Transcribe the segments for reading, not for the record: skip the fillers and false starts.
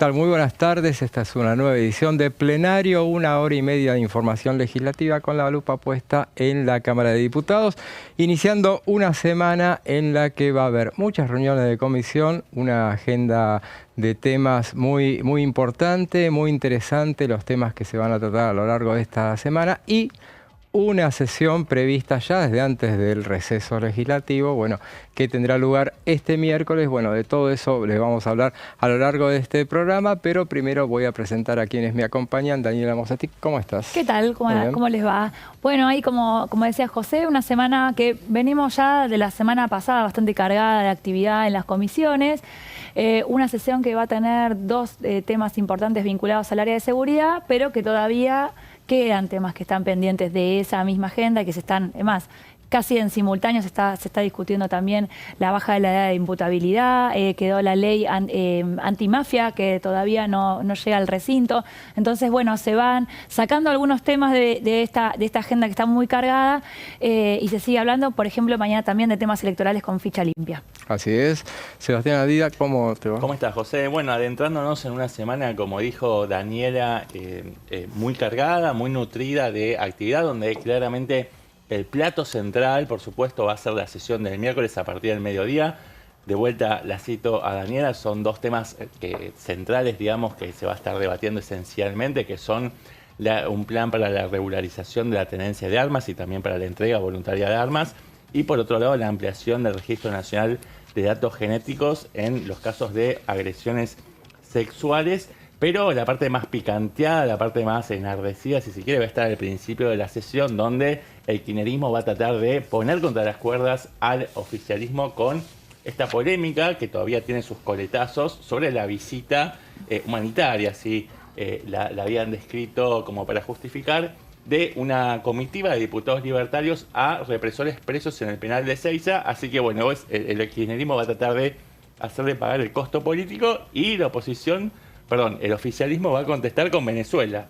tal? Muy buenas tardes. Esta es una nueva edición de Plenario, 1 hora y media de información legislativa con la lupa puesta en la Cámara de Diputados, iniciando una semana en la que va a haber muchas reuniones de comisión, una agenda de temas muy importante, muy interesante, los temas que se van a tratar a lo largo de esta semana y una sesión prevista ya desde antes del receso legislativo, bueno, que tendrá lugar este miércoles. Bueno, de todo eso les vamos a hablar a lo largo de este programa, pero primero voy a presentar a quienes me acompañan. Daniela Mosati, ¿cómo estás? ¿Qué tal? ¿Cómo les va? Bueno, ahí como decía José, una semana que venimos ya de la semana pasada bastante cargada de actividad en las comisiones. Una sesión que va a tener dos temas importantes vinculados al área de seguridad, pero que todavía quedan temas que están pendientes de esa misma agenda, que se están, además, casi en simultáneo se está discutiendo también la baja de la edad de imputabilidad, quedó la ley antimafia que todavía no llega al recinto. Entonces, bueno, se van sacando algunos temas de esta agenda que está muy cargada y se sigue hablando, por ejemplo, mañana también de temas electorales con ficha limpia. Así es. Sebastián Adida, ¿cómo te va? ¿Cómo estás, José? Bueno, adentrándonos en una semana, como dijo Daniela, muy cargada, muy nutrida de actividad, donde claramente el plato central, por supuesto, va a ser la sesión del miércoles a partir del mediodía. De vuelta la cito a Daniela, son dos temas centrales, digamos, que se va a estar debatiendo esencialmente, que son un plan para la regularización de la tenencia de armas y también para la entrega voluntaria de armas. Y por otro lado, la ampliación del Registro Nacional de Datos Genéticos en los casos de agresiones sexuales. Pero la parte más picanteada, la parte más enardecida, si se quiere, va a estar al principio de la sesión, donde el kirchnerismo va a tratar de poner contra las cuerdas al oficialismo con esta polémica que todavía tiene sus coletazos sobre la visita humanitaria, ¿sí? La habían descrito como para justificar, de una comitiva de diputados libertarios a represores presos en el penal de Ezeiza. Así que, bueno, el kirchnerismo va a tratar de hacerle pagar el costo político y la oposición... el oficialismo va a contestar con Venezuela,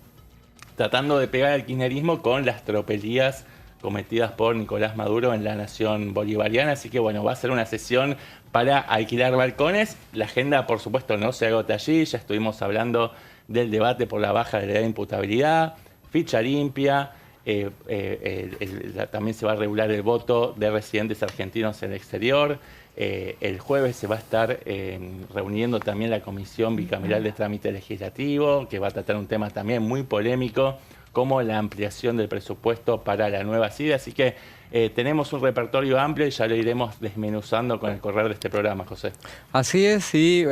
tratando de pegar al kirchnerismo con las tropelías cometidas por Nicolás Maduro en la nación bolivariana. Así que bueno, va a ser una sesión para alquilar balcones. La agenda, por supuesto, no se agota allí. Ya estuvimos hablando del debate por la baja de la edad de imputabilidad, ficha limpia. También se va a regular el voto de residentes argentinos en el exterior. El jueves se va a estar reuniendo también la Comisión Bicameral de Trámite Legislativo, que va a tratar un tema también muy polémico, como la ampliación del presupuesto para la nueva CIDE. Así que tenemos un repertorio amplio y ya lo iremos desmenuzando con el correr de este programa, José. Así es, y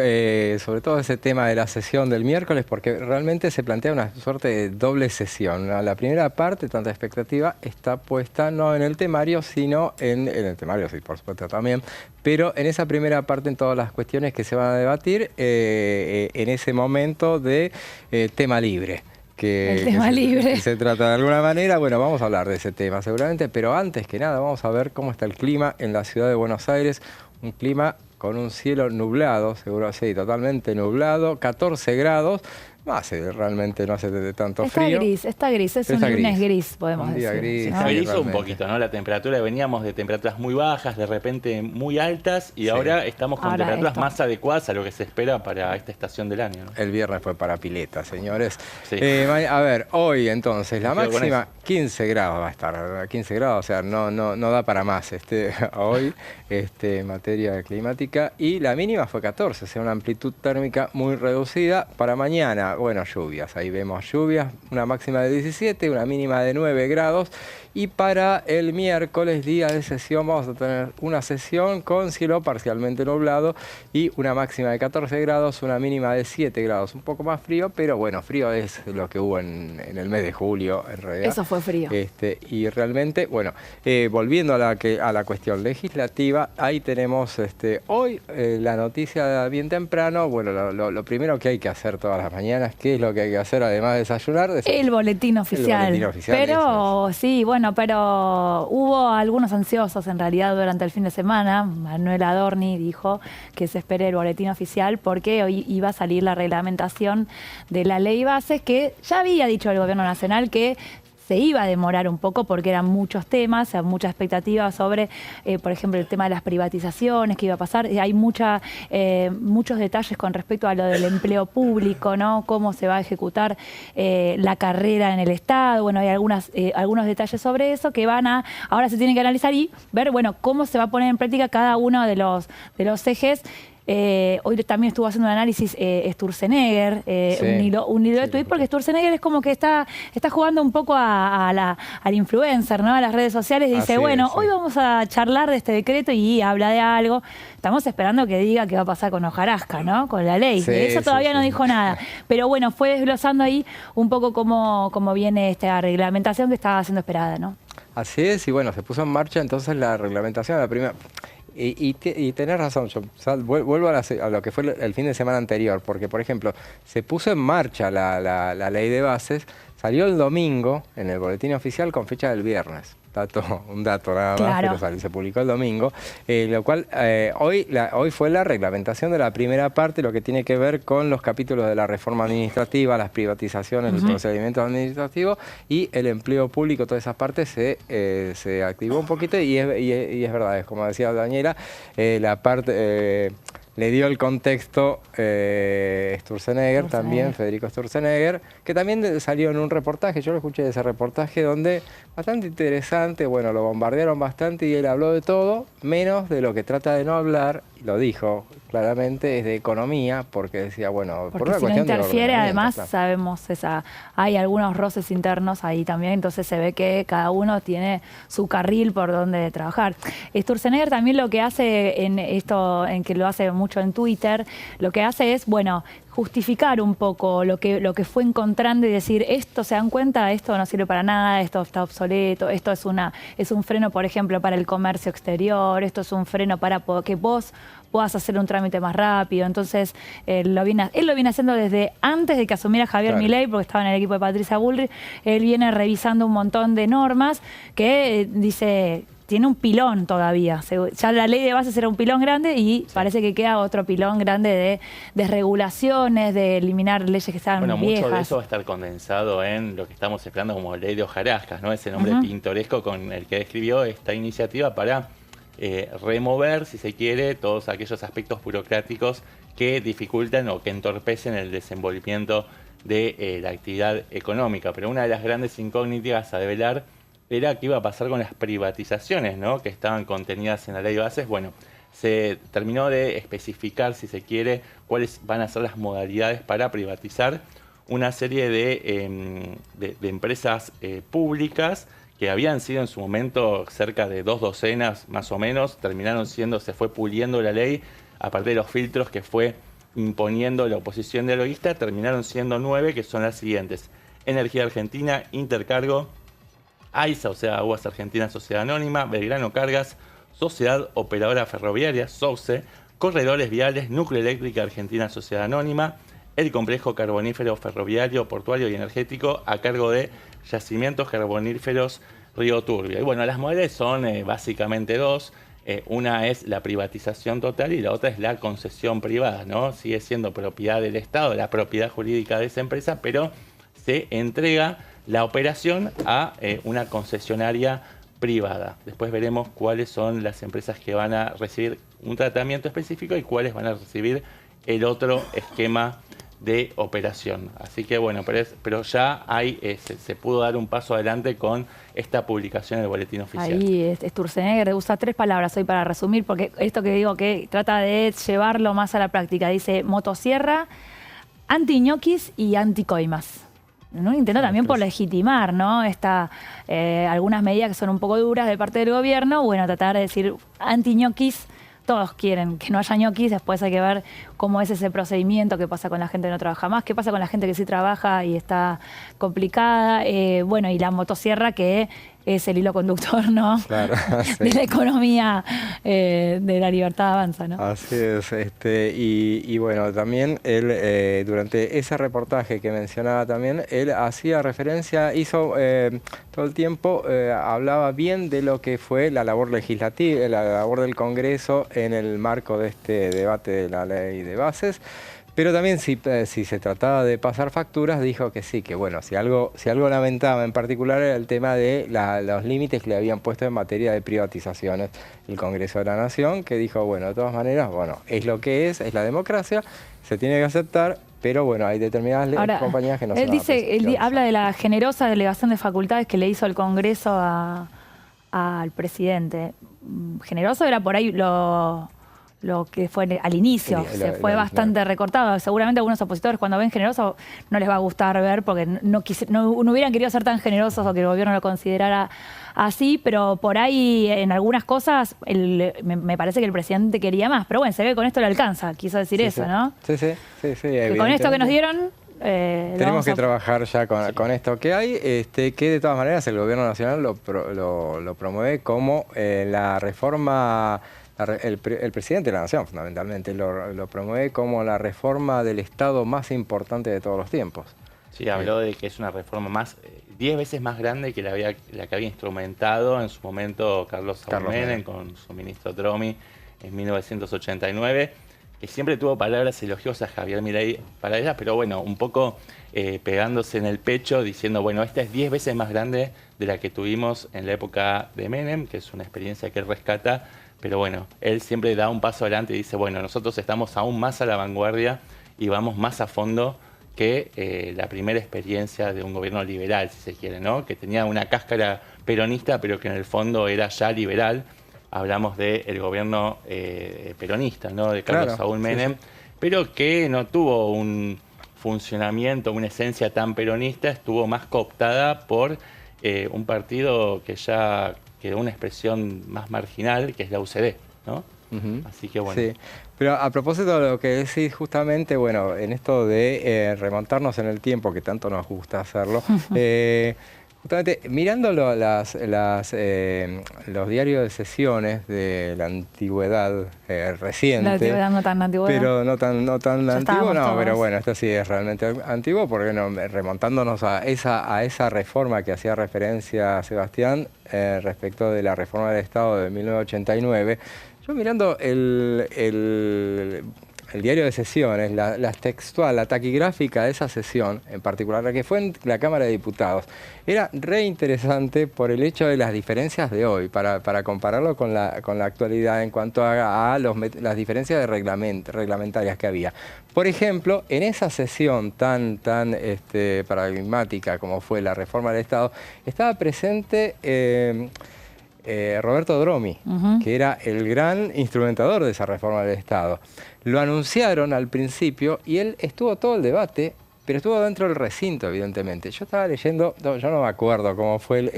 sobre todo ese tema de la sesión del miércoles, porque realmente se plantea una suerte de doble sesión. La primera parte, tanta expectativa, está puesta no en el temario, sino en el temario, sí, por supuesto también, pero en esa primera parte, en todas las cuestiones que se van a debatir, en ese momento de tema libre. El tema libre. Se trata de alguna manera. Bueno, vamos a hablar de ese tema seguramente, pero antes que nada vamos a ver cómo está el clima en la ciudad de Buenos Aires. Un clima con un cielo nublado, seguro sí, totalmente nublado, 14 grados. Realmente no hace tanto frío. Está gris, es un lunes gris, podemos decir. Gris, ¿no? Se hizo un poquito, ¿no? La temperatura, veníamos de temperaturas muy bajas, de repente muy altas, y ahora estamos con temperaturas más adecuadas a lo que se espera para esta estación del año, ¿no? El viernes fue para pileta, señores. Sí. A ver, hoy entonces, la máxima 15 grados va a estar, 15 grados, o sea, no da para más hoy en materia climática, y la mínima fue 14, o sea, una amplitud térmica muy reducida. Para mañana, bueno, lluvias, ahí vemos lluvias, una máxima de 17, una mínima de 9 grados. Y para el miércoles, día de sesión, vamos a tener una sesión con cielo parcialmente nublado y una máxima de 14 grados, una mínima de 7 grados. Un poco más frío, pero bueno, frío es lo que hubo en el mes de julio, en realidad. Eso fue frío. Y realmente, bueno, volviendo a la cuestión legislativa, ahí tenemos hoy la noticia bien temprano. Bueno, lo primero que hay que hacer todas las mañanas, ¿qué es lo que hay que hacer además de desayunar? El boletín oficial. El boletín oficial. Pero sí, bueno, pero hubo algunos ansiosos en realidad durante el fin de semana. Manuel Adorni dijo que se espere el boletín oficial porque hoy iba a salir la reglamentación de la ley bases, que ya había dicho el Gobierno Nacional que se iba a demorar un poco porque eran muchos temas, mucha expectativa sobre, por ejemplo, el tema de las privatizaciones, qué iba a pasar. Hay muchos detalles con respecto a lo del empleo público, ¿no? Cómo se va a ejecutar la carrera en el Estado. Bueno, hay algunos detalles sobre eso que ahora se tienen que analizar y ver, bueno, cómo se va a poner en práctica cada uno de los ejes. Hoy también estuvo haciendo un análisis Sturzenegger, un hilo de tweet, porque Sturzenegger es como que está jugando un poco al influencer, ¿no? A las redes sociales, y dice, hoy vamos a charlar de este decreto y habla de algo. Estamos esperando que diga qué va a pasar con Hojarasca, ¿no? Con la ley. De eso todavía no dijo nada. Pero bueno, fue desglosando ahí un poco cómo viene esta reglamentación que estaba siendo esperada, ¿no? Así es, y bueno, se puso en marcha entonces la reglamentación, la primera. Y tenés razón, yo vuelvo a lo que fue el fin de semana anterior, porque, por ejemplo, se puso en marcha la ley de bases, salió el domingo en el boletín oficial con fecha del viernes. Un dato nada más, pero se publicó el domingo, lo cual hoy fue la reglamentación de la primera parte, lo que tiene que ver con los capítulos de la reforma administrativa, las privatizaciones, los procedimientos administrativos y el empleo público. Todas esas partes se activó un poquito y es verdad, es como decía Daniela, la parte... le dio el contexto Sturzenegger también, Federico Sturzenegger, que también salió en un reportaje, yo lo escuché de ese reportaje, donde bastante interesante, bueno, lo bombardearon bastante y él habló de todo, menos de lo que trata de no hablar, y lo dijo claramente, es de economía, porque decía, bueno, porque por una si cuestión no interfiere, además, claro. sabemos, hay algunos roces internos ahí también, entonces se ve que cada uno tiene su carril por donde trabajar. Sturzenegger también lo que hace en que lo hace mucho en Twitter, lo que hace es, bueno, justificar un poco lo que fue encontrando y decir, esto, ¿se dan cuenta? Esto no sirve para nada, esto está obsoleto, esto es un freno, por ejemplo, para el comercio exterior, esto es un freno para que vos puedas hacer un trámite más rápido. Entonces, él lo viene haciendo desde antes de que asumiera Javier Milei, porque estaba en el equipo de Patricia Bullrich. Él viene revisando un montón de normas que dice... tiene un pilón todavía. Ya la ley de bases era un pilón grande y parece que queda otro pilón grande de regulaciones, de eliminar leyes que estaban viejas. Mucho de eso va a estar condensado en lo que estamos esperando como ley de hojarascas, ¿no? Ese nombre pintoresco con el que describió esta iniciativa para remover, si se quiere, todos aquellos aspectos burocráticos que dificultan o que entorpecen el desenvolvimiento de la actividad económica. Pero una de las grandes incógnitas a develar era qué iba a pasar con las privatizaciones, ¿no? Que estaban contenidas en la ley de bases. Bueno, se terminó de especificar, si se quiere, cuáles van a ser las modalidades para privatizar una serie de empresas públicas que habían sido en su momento cerca de 2 docenas más o menos, se fue puliendo la ley a partir de los filtros que fue imponiendo la oposición dialoguista, terminaron siendo 9, que son las siguientes: Energía Argentina, Intercargo, AISA, o sea, Aguas Argentinas Sociedad Anónima, Belgrano Cargas, Sociedad Operadora Ferroviaria, SOCE, Corredores Viales, Núcleo Eléctrica Argentina Sociedad Anónima, el Complejo Carbonífero Ferroviario, Portuario y Energético a cargo de Yacimientos Carboníferos Río Turbio. Y bueno, las modalidades son básicamente 2. Una es la privatización total y la otra es la concesión privada, ¿no? Sigue siendo propiedad del Estado, la propiedad jurídica de esa empresa, pero se entrega la operación a una concesionaria privada. Después veremos cuáles son las empresas que van a recibir un tratamiento específico y cuáles van a recibir el otro esquema de operación. Así que bueno, pero ya se pudo dar un paso adelante con esta publicación en el boletín oficial. Ahí Sturzenegger usa 3 palabras hoy para resumir, porque esto que digo que trata de llevarlo más a la práctica. Dice motosierra, anti-ñoquis y anti-coimas. ¿No? Intento también por legitimar, ¿no? Algunas medidas que son un poco duras de parte del gobierno, bueno, tratar de decir anti-ñoquis. Todos quieren que no haya ñoquis, después hay que ver cómo es ese procedimiento, qué pasa con la gente que no trabaja más, qué pasa con la gente que sí trabaja y está complicada. Bueno, y la motosierra, que es el hilo conductor, ¿no? Claro, sí. De la economía de la libertad avanza, ¿no? Así es. Y bueno, también él, durante ese reportaje que mencionaba también, él hacía referencia, hizo todo el tiempo, hablaba bien de lo que fue la labor legislativa, la labor del Congreso en el marco de este debate de la ley de bases. Pero también si se trataba de pasar facturas, dijo que sí, que bueno, si algo lamentaba en particular era el tema de los límites que le habían puesto en materia de privatizaciones el Congreso de la Nación, que dijo, bueno, de todas maneras, bueno, es lo que es la democracia, se tiene que aceptar, pero bueno, hay determinadas compañías que no se van a él habla de la generosa delegación de facultades que le hizo el Congreso al presidente. Generoso era por ahí lo que fue al inicio, se fue bastante recortado. Seguramente algunos opositores cuando ven generoso no les va a gustar ver porque no hubieran querido ser tan generosos o que el gobierno lo considerara así, pero por ahí en algunas cosas me parece que el presidente quería más. Pero bueno, se ve que con esto le alcanza, quiso decir eso, ¿no? Sí. Que con esto que nos dieron... tenemos que trabajar ya con esto que hay, que de todas maneras el gobierno nacional lo promueve como la reforma... El presidente de la Nación, fundamentalmente, lo promueve como la reforma del Estado más importante de todos los tiempos. Sí, habló de que es una reforma 10 veces más grande que la que había instrumentado en su momento Carlos Saúl Menem con su ministro Dromi en 1989, que siempre tuvo palabras elogiosas Javier Milei para ella, pero bueno, un poco pegándose en el pecho, diciendo, bueno, esta es 10 veces más grande de la que tuvimos en la época de Menem, que es una experiencia que él rescata. Pero bueno, él siempre da un paso adelante y dice, bueno, nosotros estamos aún más a la vanguardia y vamos más a fondo que la primera experiencia de un gobierno liberal, si se quiere, ¿no? Que tenía una cáscara peronista, pero que en el fondo era ya liberal. Hablamos del gobierno peronista, ¿no? De Carlos Saúl Menem, pero que no tuvo un funcionamiento, una esencia tan peronista, estuvo más cooptada por un partido que ya... quedó una expresión más marginal, que es la UCD, ¿no? Así que bueno. Sí, pero a propósito de lo que decís justamente, bueno, en esto de remontarnos en el tiempo, que tanto nos gusta hacerlo, justamente mirando los diarios de sesiones de la antigüedad reciente. La antigüedad no tan antigua. Pero no tan antiguo, no, pero bueno, esto sí es realmente antiguo, porque no, remontándonos a esa reforma que hacía referencia a Sebastián respecto de la reforma del Estado de 1989, yo mirando el diario de sesiones, la textual, la taquigráfica de esa sesión, en particular la que fue en la Cámara de Diputados, era re interesante por el hecho de las diferencias de hoy, para compararlo con la actualidad en cuanto a las diferencias reglamentarias que había. Por ejemplo, en esa sesión tan paradigmática como fue la reforma del Estado, estaba presente... Roberto Dromi, que era el gran instrumentador de esa reforma del Estado. Lo anunciaron al principio y él estuvo todo el debate, pero estuvo dentro del recinto, evidentemente. Yo estaba leyendo, yo no me acuerdo cómo fue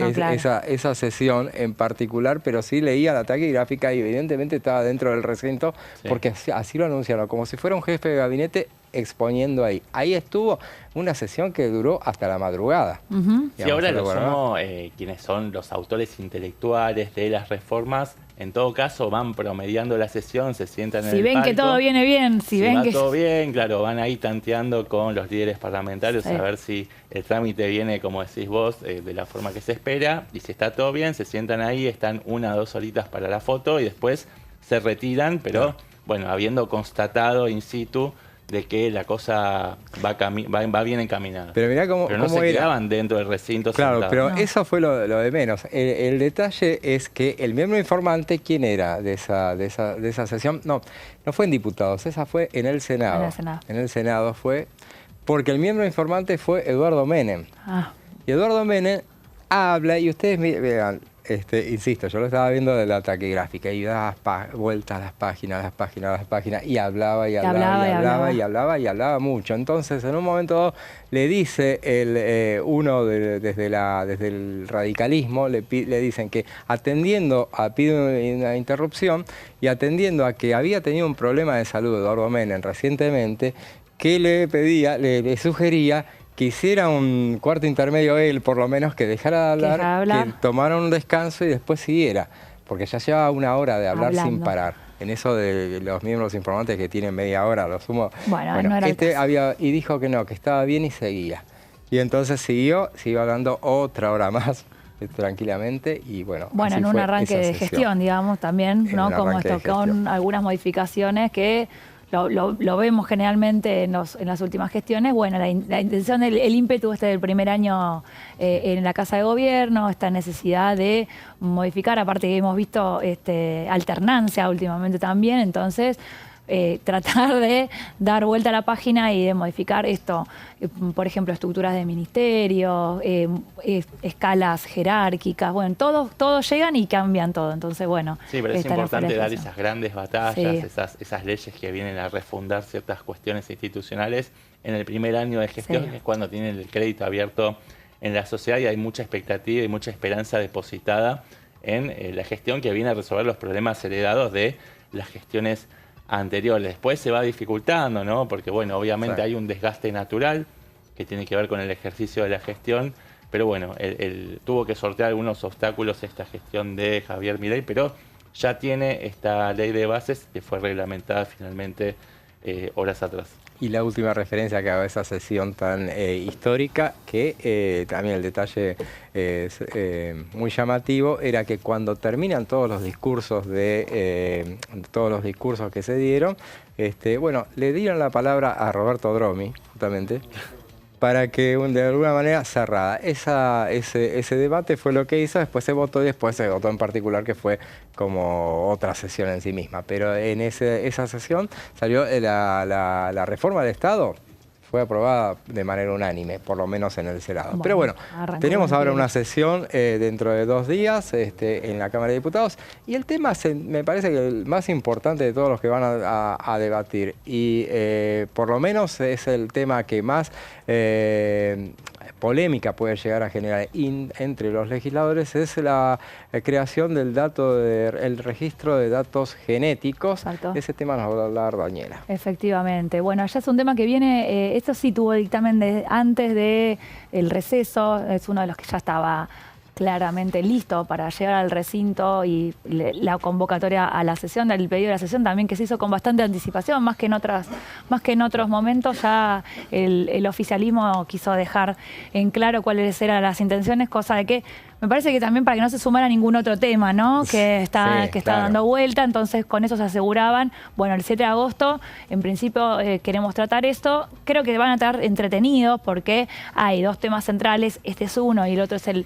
esa sesión en particular, pero sí leía la taquigráfica y evidentemente estaba dentro del recinto, porque así lo anunciaron, como si fuera un jefe de gabinete exponiendo ahí. Ahí estuvo una sesión que duró hasta la madrugada. Y ahora lo somos quienes son los autores intelectuales de las reformas. En todo caso, van promediando la sesión, se sientan en el palco. Si ven que todo viene bien, si ven que... todo bien, claro, van ahí tanteando con los líderes parlamentarios a ver si el trámite viene, como decís vos, de la forma que se espera. Y si está todo bien, se sientan ahí, están 1 o 2 horitas para la foto y después se retiran, pero bueno, habiendo constatado in situ de que la cosa va bien encaminada. Pero mirá cómo no se quedaban dentro del recinto. Claro, pero eso fue lo de menos. El detalle es que el miembro informante, ¿quién era de esa sesión? No fue en Diputados, esa fue en el Senado. En el Senado fue, porque el miembro informante fue Eduardo Menem. Y Eduardo Menem habla, y ustedes vean, insisto, yo lo estaba viendo de la taquigráfica y daba vueltas a las páginas, y hablaba mucho. Entonces, en un momento dado, le dice desde el radicalismo, le dicen que pide una interrupción y atendiendo a que había tenido un problema de salud Eduardo Menem recientemente, que le sugería que hiciera un cuarto intermedio él, por lo menos, que dejara de hablar, que tomara un descanso y después siguiera, porque ya llevaba 1 hora de hablar sin parar. En eso de los miembros informantes que tienen media hora, lo sumo. Bueno, no era y dijo que no, que estaba bien y seguía. Y entonces siguió hablando otra hora más, tranquilamente, y bueno. Bueno, en un arranque de gestión, digamos, también, ¿no? Como esto, con algunas modificaciones que lo vemos generalmente en las últimas gestiones. Bueno, la intención, el ímpetu del primer año en la Casa de Gobierno, esta necesidad de modificar, aparte que hemos visto alternancia últimamente también, entonces tratar de dar vuelta a la página y de modificar esto, por ejemplo, estructuras de ministerios, escalas jerárquicas, bueno, todos llegan y cambian todo, entonces bueno. Sí, pero es importante dar esas grandes batallas, esas leyes que vienen a refundar ciertas cuestiones institucionales en el primer año de gestión, que es cuando tienen el crédito abierto en la sociedad y hay mucha expectativa y mucha esperanza depositada en la gestión que viene a resolver los problemas heredados de las gestiones anteriores. Después se va dificultando, ¿no? Porque, bueno, obviamente hay un desgaste natural que tiene que ver con el ejercicio de la gestión, pero bueno, tuvo que sortear algunos obstáculos esta gestión de Javier Milei, pero ya tiene esta ley de bases que fue reglamentada finalmente horas atrás. Y la última referencia que hago a esa sesión tan histórica, que también el detalle muy llamativo, era que cuando terminan todos los discursos que se dieron, bueno, le dieron la palabra a Roberto Dromi, justamente, para que de alguna manera cerrada. Ese debate fue lo que hizo, después se votó y después se votó en particular, que fue como otra sesión en sí misma. Pero en esa sesión salió la reforma del Estado, fue aprobada de manera unánime, por lo menos en el Senado. Pero bueno, tenemos ahora una sesión dentro de 2 días en la Cámara de Diputados y el tema me parece que el más importante de todos los que van a debatir y por lo menos es el tema que más polémica puede llegar a generar entre los legisladores, es la creación del el registro de datos genéticos. Exacto. Ese tema nos va a hablar Daniela. Efectivamente. Bueno, ya es un tema que viene, esto sí tuvo dictamen antes del receso, es uno de los que ya estaba claramente listo para llegar al recinto y la convocatoria a la sesión, el pedido de la sesión también que se hizo con bastante anticipación, más que en otros momentos ya el oficialismo quiso dejar en claro cuáles eran las intenciones, cosa de que me parece que también para que no se sumara ningún otro tema, ¿no? Que está dando vuelta, entonces con eso se aseguraban, bueno, el 7 de agosto, en principio queremos tratar esto, creo que van a estar entretenidos porque hay 2 temas centrales, este es uno y el otro es el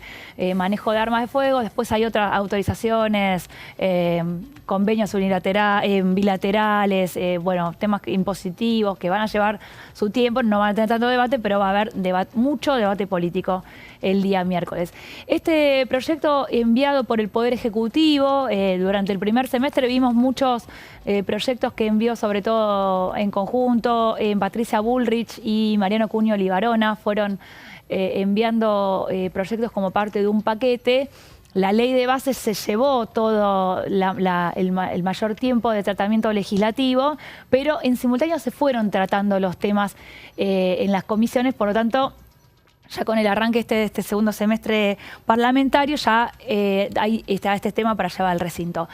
manejo de armas de fuego, después hay otras autorizaciones, convenios bilaterales, bueno, temas impositivos que van a llevar su tiempo, no van a tener tanto debate, pero va a haber mucho debate político el día miércoles. Este proyecto enviado por el Poder Ejecutivo, durante el primer semestre vimos muchos proyectos que envió sobre todo en conjunto, Patricia Bullrich y Mariano Cuño Libarona fueron enviando proyectos como parte de un paquete. La ley de bases se llevó todo el mayor tiempo de tratamiento legislativo, pero en simultáneo se fueron tratando los temas en las comisiones, por lo tanto, ya con el arranque de este segundo semestre parlamentario, ya ahí está este tema para llevar al recinto.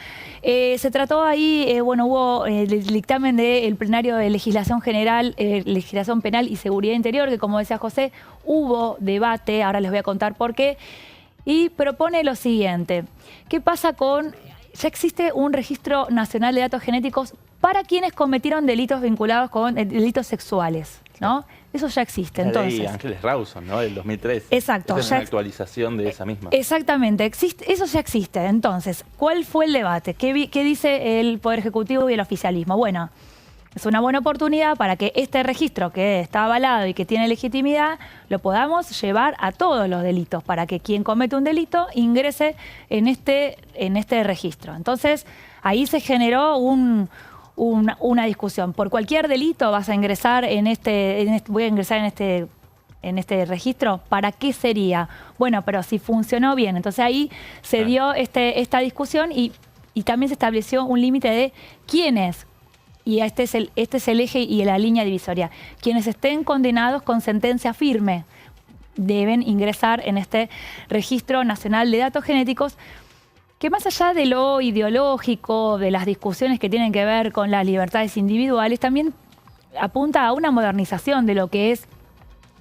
Se trató ahí, bueno, hubo el dictamen del plenario de legislación general, legislación penal y seguridad interior, que como decía José, hubo debate, ahora les voy a contar por qué, y propone lo siguiente. ¿Qué pasa con...? Ya existe un registro nacional de datos genéticos para quienes cometieron delitos vinculados con delitos sexuales, ¿no? Eso ya existe, entonces. La ley Ángeles Rawson, ¿no? Del 2003. Exacto. Esa es una actualización de esa misma. Exactamente, eso ya existe. Entonces, ¿cuál fue el debate? ¿Qué dice el Poder Ejecutivo y el oficialismo? Bueno, es una buena oportunidad para que este registro que está avalado y que tiene legitimidad lo podamos llevar a todos los delitos, para que quien comete un delito ingrese en este registro. Entonces, ahí se generó una discusión. Por cualquier delito vas a ingresar voy a ingresar en este registro. ¿Para qué sería? Bueno, pero si funcionó bien. Entonces ahí se dio esta discusión y también se estableció un límite de quiénes. Y este es el eje y la línea divisoria. Quienes estén condenados con sentencia firme deben ingresar en este registro nacional de datos genéticos, que más allá de lo ideológico, de las discusiones que tienen que ver con las libertades individuales, también apunta a una modernización de lo que es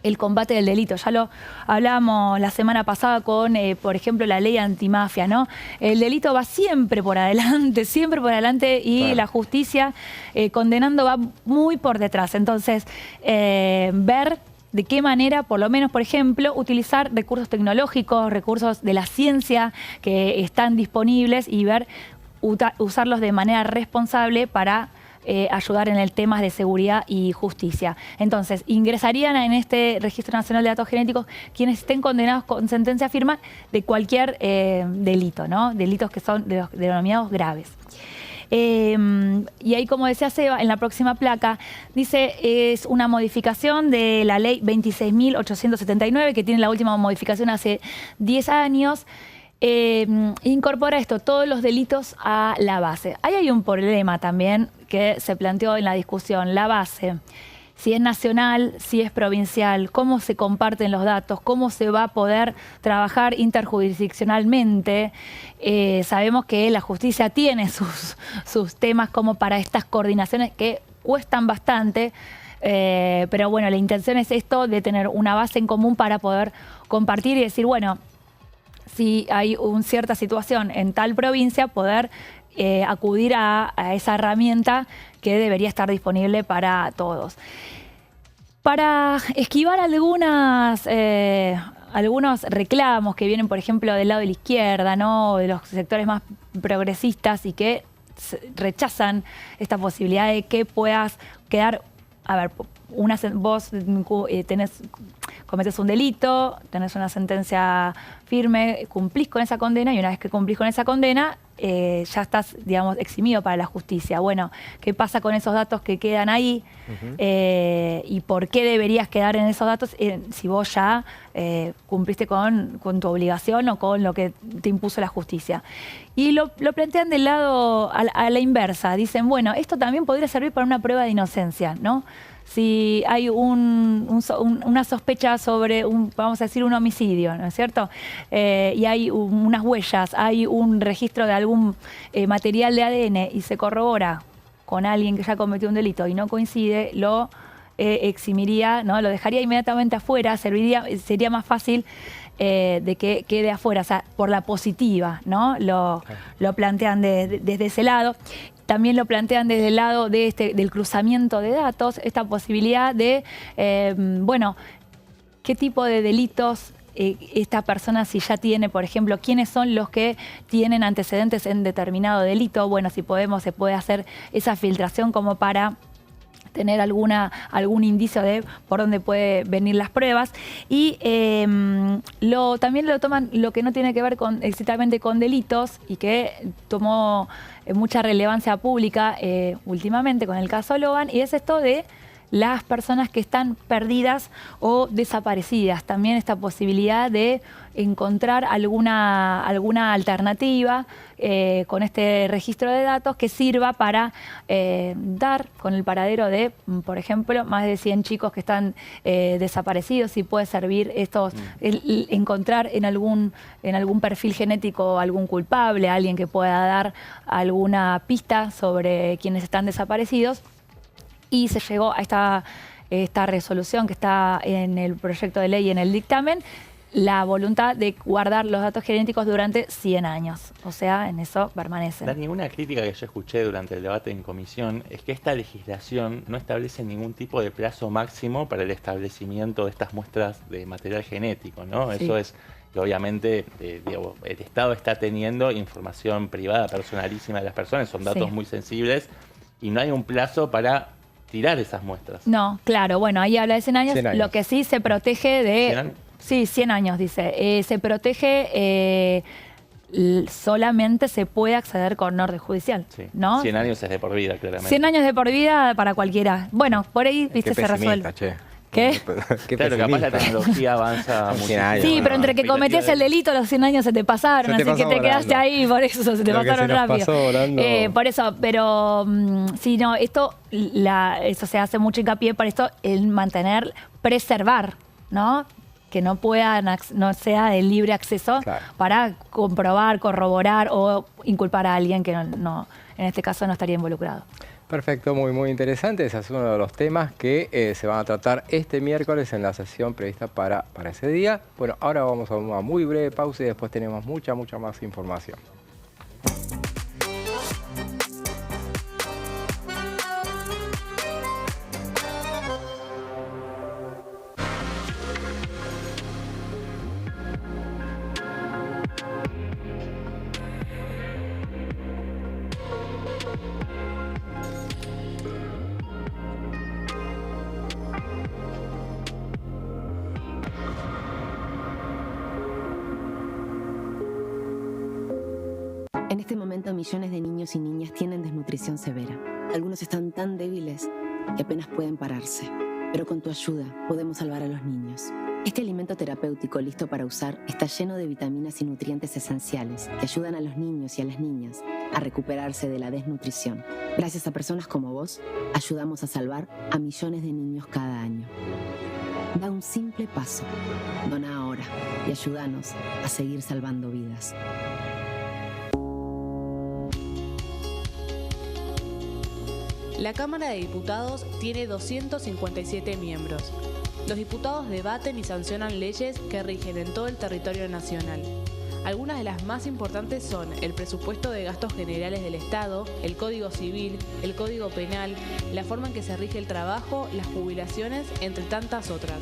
el combate del delito. Ya lo hablábamos la semana pasada con, por ejemplo, la ley antimafia, ¿no? El delito va siempre por adelante y claro, la justicia condenando va muy por detrás. Entonces, ver de qué manera, por lo menos, por ejemplo, utilizar recursos tecnológicos, recursos de la ciencia que están disponibles y ver usarlos de manera responsable para ayudar en el tema de seguridad y justicia. Entonces, ingresarían en este Registro Nacional de Datos Genéticos quienes estén condenados con sentencia firme de cualquier delito, ¿no? Delitos que son de los denominados graves. Y ahí, como decía Seba, en la próxima placa, dice, es una modificación de la ley 26.879, que tiene la última modificación hace 10 años, incorpora esto, todos los delitos a la base. Ahí hay un problema también que se planteó en la discusión, la base. Si es nacional, si es provincial, cómo se comparten los datos, cómo se va a poder trabajar interjurisdiccionalmente. Sabemos que la justicia tiene sus temas como para estas coordinaciones que cuestan bastante, pero bueno, la intención es esto de tener una base en común para poder compartir y decir, bueno, si hay una cierta situación en tal provincia, poder acudir a esa herramienta que debería estar disponible para todos. Para esquivar algunos reclamos que vienen, por ejemplo, del lado de la izquierda, ¿no? De los sectores más progresistas y que rechazan esta posibilidad de que puedas quedar, a ver, vos cometés un delito, tenés una sentencia firme, cumplís con esa condena y una vez que cumplís con esa condena ya estás, digamos, eximido para la justicia. Bueno, ¿qué pasa con esos datos que quedan ahí? ¿Y por qué deberías quedar en esos datos si vos ya cumpliste con tu obligación o con lo que te impuso la justicia? Y lo plantean del lado a la inversa. Dicen, bueno, esto también podría servir para una prueba de inocencia, ¿no? Si hay una sospecha sobre, vamos a decir, un homicidio, ¿no es cierto? Y hay unas huellas, hay un registro de algún material de ADN y se corrobora con alguien que ya cometió un delito y no coincide, lo eximiría, ¿no? Lo dejaría inmediatamente afuera, sería más fácil de que quede afuera, o sea, por la positiva, ¿no? Lo plantean desde ese lado. También lo plantean desde el lado del cruzamiento de datos, esta posibilidad de, bueno, qué tipo de delitos esta persona, si ya tiene, por ejemplo, quiénes son los que tienen antecedentes en determinado delito. Bueno, si podemos, se puede hacer esa filtración como para tener algún indicio de por dónde pueden venir las pruebas. Y también lo toman lo que no tiene que ver estrictamente con delitos y que tomó mucha relevancia pública últimamente con el caso Logan, y es esto de las personas que están perdidas o desaparecidas. También esta posibilidad de encontrar alguna alternativa con este registro de datos que sirva para dar con el paradero de, por ejemplo, más de 100 chicos que están desaparecidos, y puede servir encontrar en algún perfil genético algún culpable, alguien que pueda dar alguna pista sobre quienes están desaparecidos. Y se llegó a esta resolución que está en el proyecto de ley y en el dictamen, la voluntad de guardar los datos genéticos durante 100 años. O sea, en eso permanecen. Dani, una crítica que yo escuché durante el debate en comisión es que esta legislación no establece ningún tipo de plazo máximo para el establecimiento de estas muestras de material genético, ¿no? Sí. Eso es que obviamente el Estado está teniendo información privada, personalísima de las personas, son datos muy sensibles, y no hay un plazo para tirar esas muestras. No, claro, bueno, ahí habla de 100 años, 100 años. Lo que sí se protege de... 100 años. Sí, 100 años, dice. Se protege, solamente se puede acceder con orden judicial, sí. ¿no? 100 años es de por vida, claramente. 100 años de por vida para cualquiera. Bueno, por ahí, viste, se resuelve. Che. ¿Qué? Claro, capaz la tecnología avanza muchísimo. Sí, pero entre que cometés el delito, los 100 años se te pasaron, así que te quedaste ahí, por eso se te pasaron rápido. Por eso, pero sí, no, esto se hace mucho hincapié para esto, el mantener, preservar, ¿no? Que no sea de libre acceso, claro, para comprobar, corroborar o inculpar a alguien que en este caso no estaría involucrado. Perfecto, muy interesante. Ese es uno de los temas que se van a tratar este miércoles en la sesión prevista para ese día. Bueno, ahora vamos a una muy breve pausa y después tenemos mucha más información. En este momento, millones de niños y niñas tienen desnutrición severa. Algunos están tan débiles que apenas pueden pararse. Pero con tu ayuda podemos salvar a los niños. Este alimento terapéutico listo para usar está lleno de vitaminas y nutrientes esenciales que ayudan a los niños y a las niñas a recuperarse de la desnutrición. Gracias a personas como vos, ayudamos a salvar a millones de niños cada año. Da un simple paso. Dona ahora y ayúdanos a seguir salvando vidas. La Cámara de Diputados tiene 257 miembros. Los diputados debaten y sancionan leyes que rigen en todo el territorio nacional. Algunas de las más importantes son el presupuesto de gastos generales del Estado, el Código Civil, el Código Penal, la forma en que se rige el trabajo, las jubilaciones, entre tantas otras.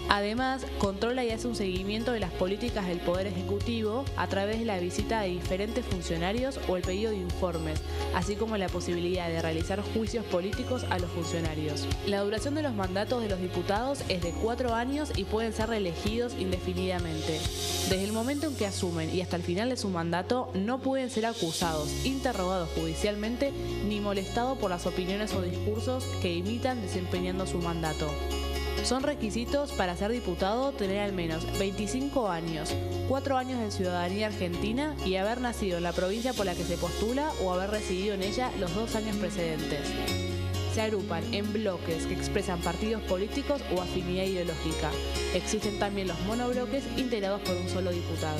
Además, controla y hace un seguimiento de las políticas del Poder Ejecutivo a través de la visita de diferentes funcionarios o el pedido de informes, así como la posibilidad de realizar juicios políticos a los funcionarios. La duración de los mandatos de los diputados es de 4 años y pueden ser reelegidos indefinidamente. Desde el momento en que asumen y hasta el final de su mandato, no pueden ser acusados, interrogados judicialmente ni molestados por las opiniones o discursos que imitan desempeñando su mandato. Son requisitos para ser diputado tener al menos 25 años, 4 años de ciudadanía argentina y haber nacido en la provincia por la que se postula o haber residido en ella los 2 años precedentes. Se agrupan en bloques que expresan partidos políticos o afinidad ideológica. Existen también los monobloques integrados por un solo diputado.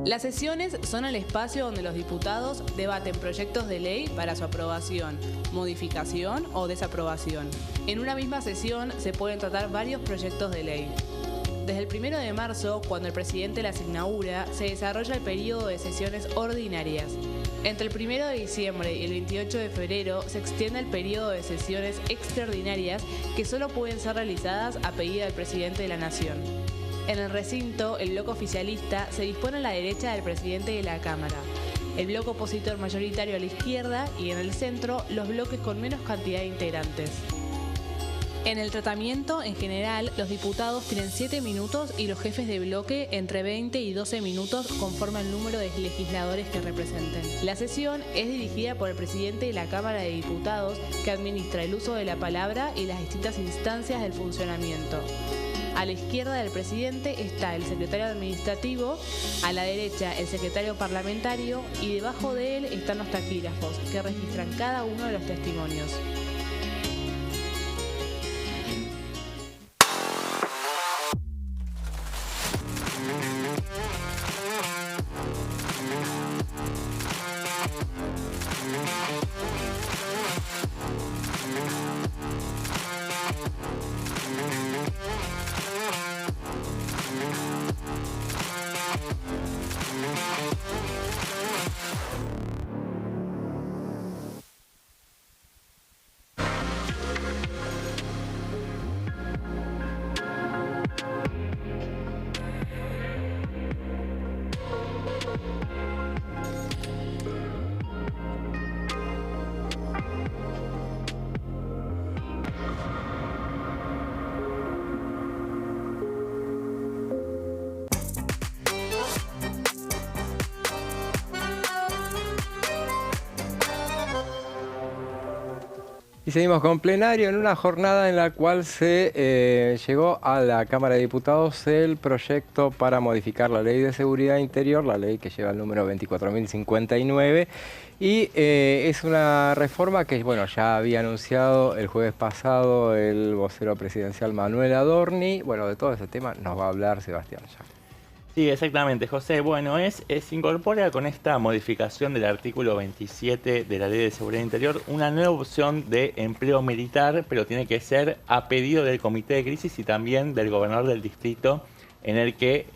Las sesiones son el espacio donde los diputados debaten proyectos de ley para su aprobación, modificación o desaprobación. En una misma sesión se pueden tratar varios proyectos de ley. Desde el 1 de marzo, cuando el presidente las inaugura, se desarrolla el periodo de sesiones ordinarias. Entre el 1 de diciembre y el 28 de febrero se extiende el periodo de sesiones extraordinarias que solo pueden ser realizadas a pedido del presidente de la Nación. En el recinto, el bloque oficialista se dispone a la derecha del presidente de la Cámara, el bloque opositor mayoritario a la izquierda y en el centro los bloques con menos cantidad de integrantes. En el tratamiento, en general, los diputados tienen 7 minutos y los jefes de bloque entre 20 y 12 minutos conforme al número de legisladores que representen. La sesión es dirigida por el presidente de la Cámara de Diputados, que administra el uso de la palabra y las distintas instancias del funcionamiento. A la izquierda del presidente está el secretario administrativo, a la derecha el secretario parlamentario y debajo de él están los taquígrafos, que registran cada uno de los testimonios. seguimos con plenario en una jornada en la cual se llegó a la Cámara de Diputados el proyecto para modificar la Ley de Seguridad Interior, la ley que lleva el número 24.059, y es una reforma que bueno, ya había anunciado el jueves pasado el vocero presidencial Manuel Adorni. Bueno, de todo ese tema nos va a hablar Sebastián ya. Sí, exactamente, José. Bueno, se incorpora con esta modificación del artículo 27 de la Ley de Seguridad Interior una nueva opción de empleo militar, pero tiene que ser a pedido del Comité de Crisis y también del gobernador del distrito en el que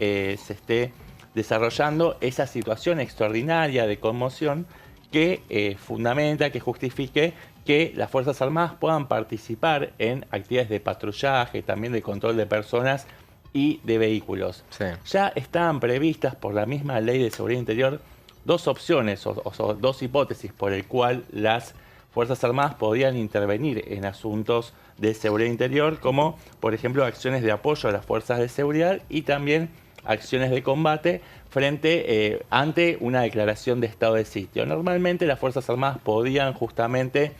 se esté desarrollando esa situación extraordinaria de conmoción que fundamenta, que justifique que las Fuerzas Armadas puedan participar en actividades de patrullaje, también de control de personas y de vehículos. Sí. Ya estaban previstas por la misma Ley de Seguridad Interior dos opciones o dos hipótesis por el cual las Fuerzas Armadas podían intervenir en asuntos de seguridad interior, como por ejemplo acciones de apoyo a las fuerzas de seguridad y también acciones de combate ante una declaración de estado de sitio. Normalmente las Fuerzas Armadas podían justamente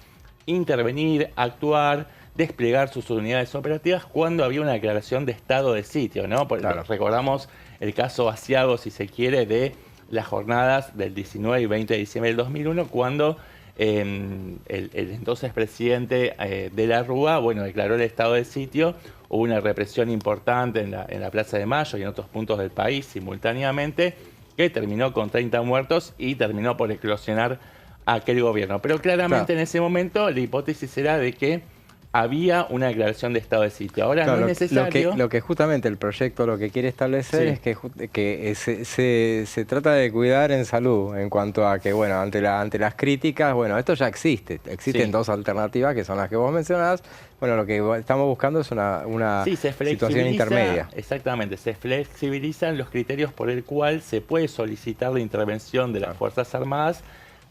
intervenir, actuar, desplegar sus unidades operativas cuando había una declaración de estado de sitio, ¿no? Claro. Recordamos el caso asiago, si se quiere, de las jornadas del 19 y 20 de diciembre del 2001, cuando el entonces presidente de la Rúa, bueno, declaró el estado de sitio. Hubo una represión importante en la Plaza de Mayo y en otros puntos del país simultáneamente, que terminó con 30 muertos y terminó por eclosionar a aquel gobierno. Pero claramente claro, en ese momento la hipótesis era de que había una declaración de estado de sitio. Ahora claro, no es necesario. Lo que justamente el proyecto lo que quiere establecer Sí. es que se trata de cuidar en salud, en cuanto a que, bueno, ante las críticas, bueno, esto ya existe. Existen Sí. dos alternativas que son las que vos mencionás. Bueno, lo que estamos buscando es una Sí, se situación flexibiliza, intermedia. exactamente, se flexibilizan los criterios por el cual se puede solicitar la intervención de las Fuerzas Armadas,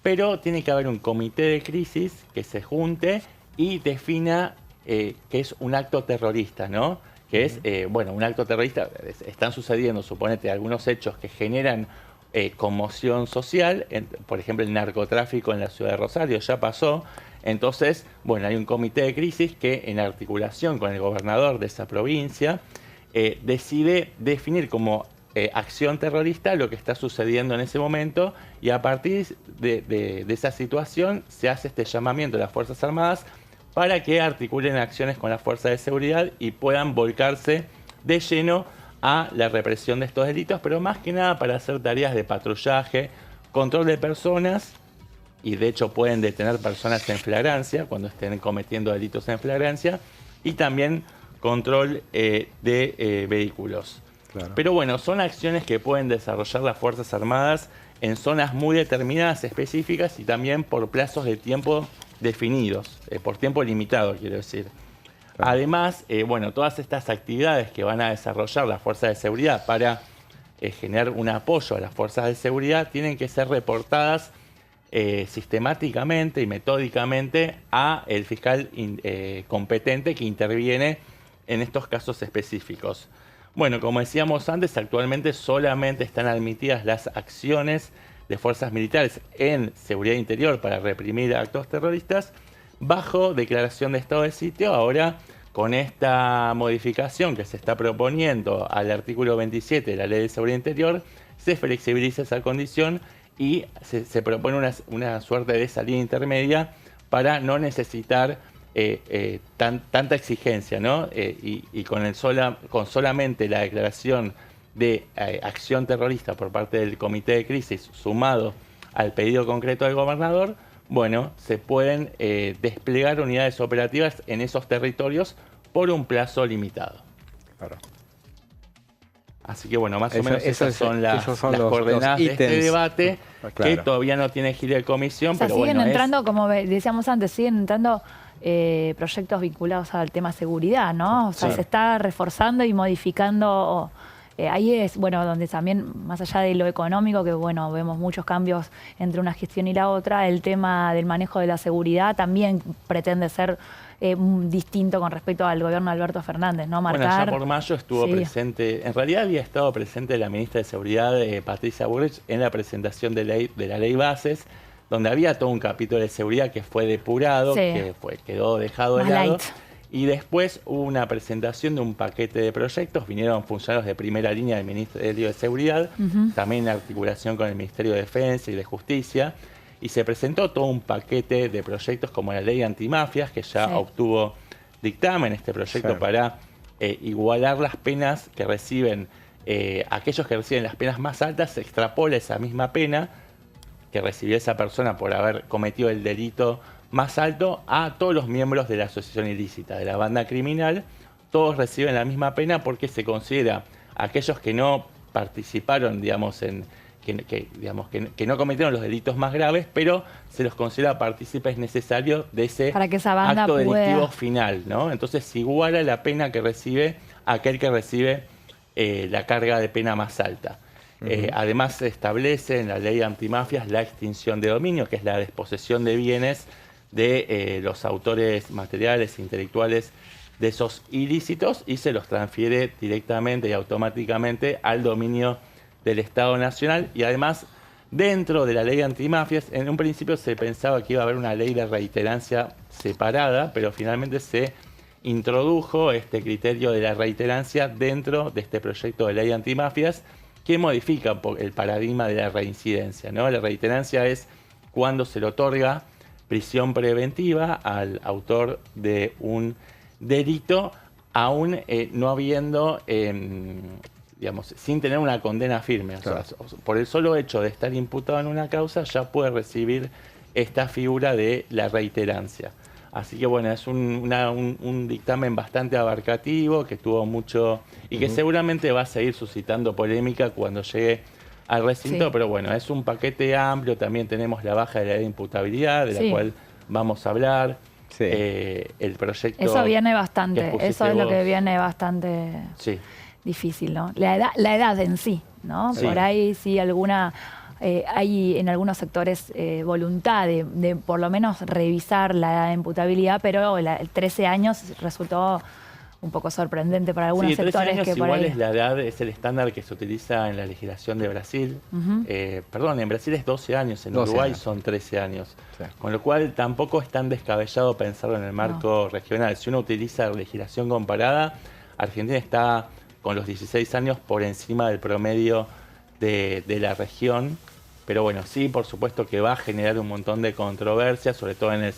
pero tiene que haber un comité de crisis que se junte y defina que es un acto terrorista, ¿no? Que es, bueno, un acto terrorista. Están sucediendo, suponete, algunos hechos que generan conmoción social, por ejemplo, el narcotráfico en la ciudad de Rosario ya pasó. Entonces, bueno, hay un comité de crisis que en articulación con el gobernador de esa provincia decide definir como acción terrorista lo que está sucediendo en ese momento, y a partir de esa situación se hace este llamamiento a las Fuerzas Armadas para que articulen acciones con las fuerzas de seguridad y puedan volcarse de lleno a la represión de estos delitos, pero más que nada para hacer tareas de patrullaje, control de personas, y de hecho pueden detener personas en flagrancia cuando estén cometiendo delitos en flagrancia, y también control de vehículos. Claro. Pero bueno, son acciones que pueden desarrollar las Fuerzas Armadas en zonas muy determinadas, específicas, y también por plazos de tiempo definidos, por tiempo limitado, quiero decir. Claro. Además, bueno, todas estas actividades que van a desarrollar las fuerzas de seguridad para generar un apoyo a las fuerzas de seguridad tienen que ser reportadas sistemáticamente y metódicamente a el fiscal competente que interviene en estos casos específicos. Bueno, como decíamos antes, actualmente solamente están admitidas las acciones de fuerzas militares en seguridad interior para reprimir actos terroristas bajo declaración de estado de sitio. Ahora, con esta modificación que se está proponiendo al artículo 27 de la Ley de Seguridad Interior, se flexibiliza esa condición y se propone una suerte de salida intermedia para no necesitar tanta exigencia, ¿no? Y con solamente la declaración de acción terrorista por parte del comité de crisis sumado al pedido concreto del gobernador, bueno, se pueden desplegar unidades operativas en esos territorios por un plazo limitado. Claro. Así que bueno, más o menos esas son las los coordenadas de este ítems. debate, Claro. que todavía no tiene giro de comisión, O sea, pero siguen bueno, entrando, como decíamos antes, siguen entrando proyectos vinculados al tema seguridad, ¿no? O sea, Claro. se está reforzando y modificando. Ahí es, bueno, donde también, más allá de lo económico, que bueno, vemos muchos cambios entre una gestión y la otra, el tema del manejo de la seguridad también pretende ser distinto con respecto al gobierno de Alberto Fernández, ¿no? Bueno, Marcar. ya por mayo estuvo Sí. presente, en realidad había estado presente la ministra de Seguridad, Patricia Bullrich, en la presentación de la ley Bases, donde había todo un capítulo de seguridad que fue depurado, Sí. que quedó dejado de Más lado. light. Y después hubo una presentación de un paquete de proyectos, vinieron funcionarios de primera línea del Ministerio de Seguridad, también en articulación con el Ministerio de Defensa y de Justicia, y se presentó todo un paquete de proyectos como la ley antimafias, que ya Sí. obtuvo dictamen, este proyecto Sí. para igualar las penas que reciben, aquellos que reciben las penas más altas, se extrapola esa misma pena que recibió esa persona por haber cometido el delito más alto a todos los miembros de la asociación ilícita, de la banda criminal. Todos reciben la misma pena porque se considera aquellos que no participaron, digamos, que no cometieron los delitos más graves, pero se los considera partícipes necesarios de ese Para que esa banda acto delictivo pueda... final, ¿no? Entonces se iguala la pena que recibe aquel que recibe la carga de pena más alta. Además se establece en la ley antimafias la extinción de dominio, que es la desposesión de bienes de los autores materiales e intelectuales de esos ilícitos, y se los transfiere directamente y automáticamente al dominio del Estado Nacional. Y además, dentro de la ley antimafias, en un principio se pensaba que iba a haber una ley de reiterancia separada, pero finalmente se introdujo este criterio de la reiterancia dentro de este proyecto de ley antimafias, que modifica el paradigma de la reincidencia, ¿no? La reiterancia es cuando se le otorga prisión preventiva al autor de un delito, aún no habiendo, digamos, sin tener una condena firme. Claro. O sea, por el solo hecho de estar imputado en una causa, ya puede recibir esta figura de la reiterancia. Así que bueno, es un dictamen bastante abarcativo, que tuvo mucho y que seguramente va a seguir suscitando polémica cuando llegue al recinto, Sí. pero bueno, es un paquete amplio. También tenemos la baja de la imputabilidad, de Sí. la cual vamos a hablar. Sí. El proyecto... Eso viene que bastante, pusiste eso es lo vos. que viene bastante Sí. difícil, ¿no? La edad en sí, ¿no? Sí. Por ahí sí hay en algunos sectores voluntad de por lo menos revisar la edad de imputabilidad, pero el 13 años resultó un poco sorprendente para algunos Sí, 13 sectores años que por igual ahí... es la edad, es el estándar que se utiliza en la legislación de Brasil. Perdón, en Brasil es 12 años, en 12 Uruguay años. son 13 años. Sí. Con lo cual tampoco es tan descabellado pensarlo en el marco regional. Si uno utiliza legislación comparada, Argentina está con los 16 años por encima del promedio de la región. Pero bueno, sí, por supuesto que va a generar un montón de controversias, sobre todo en el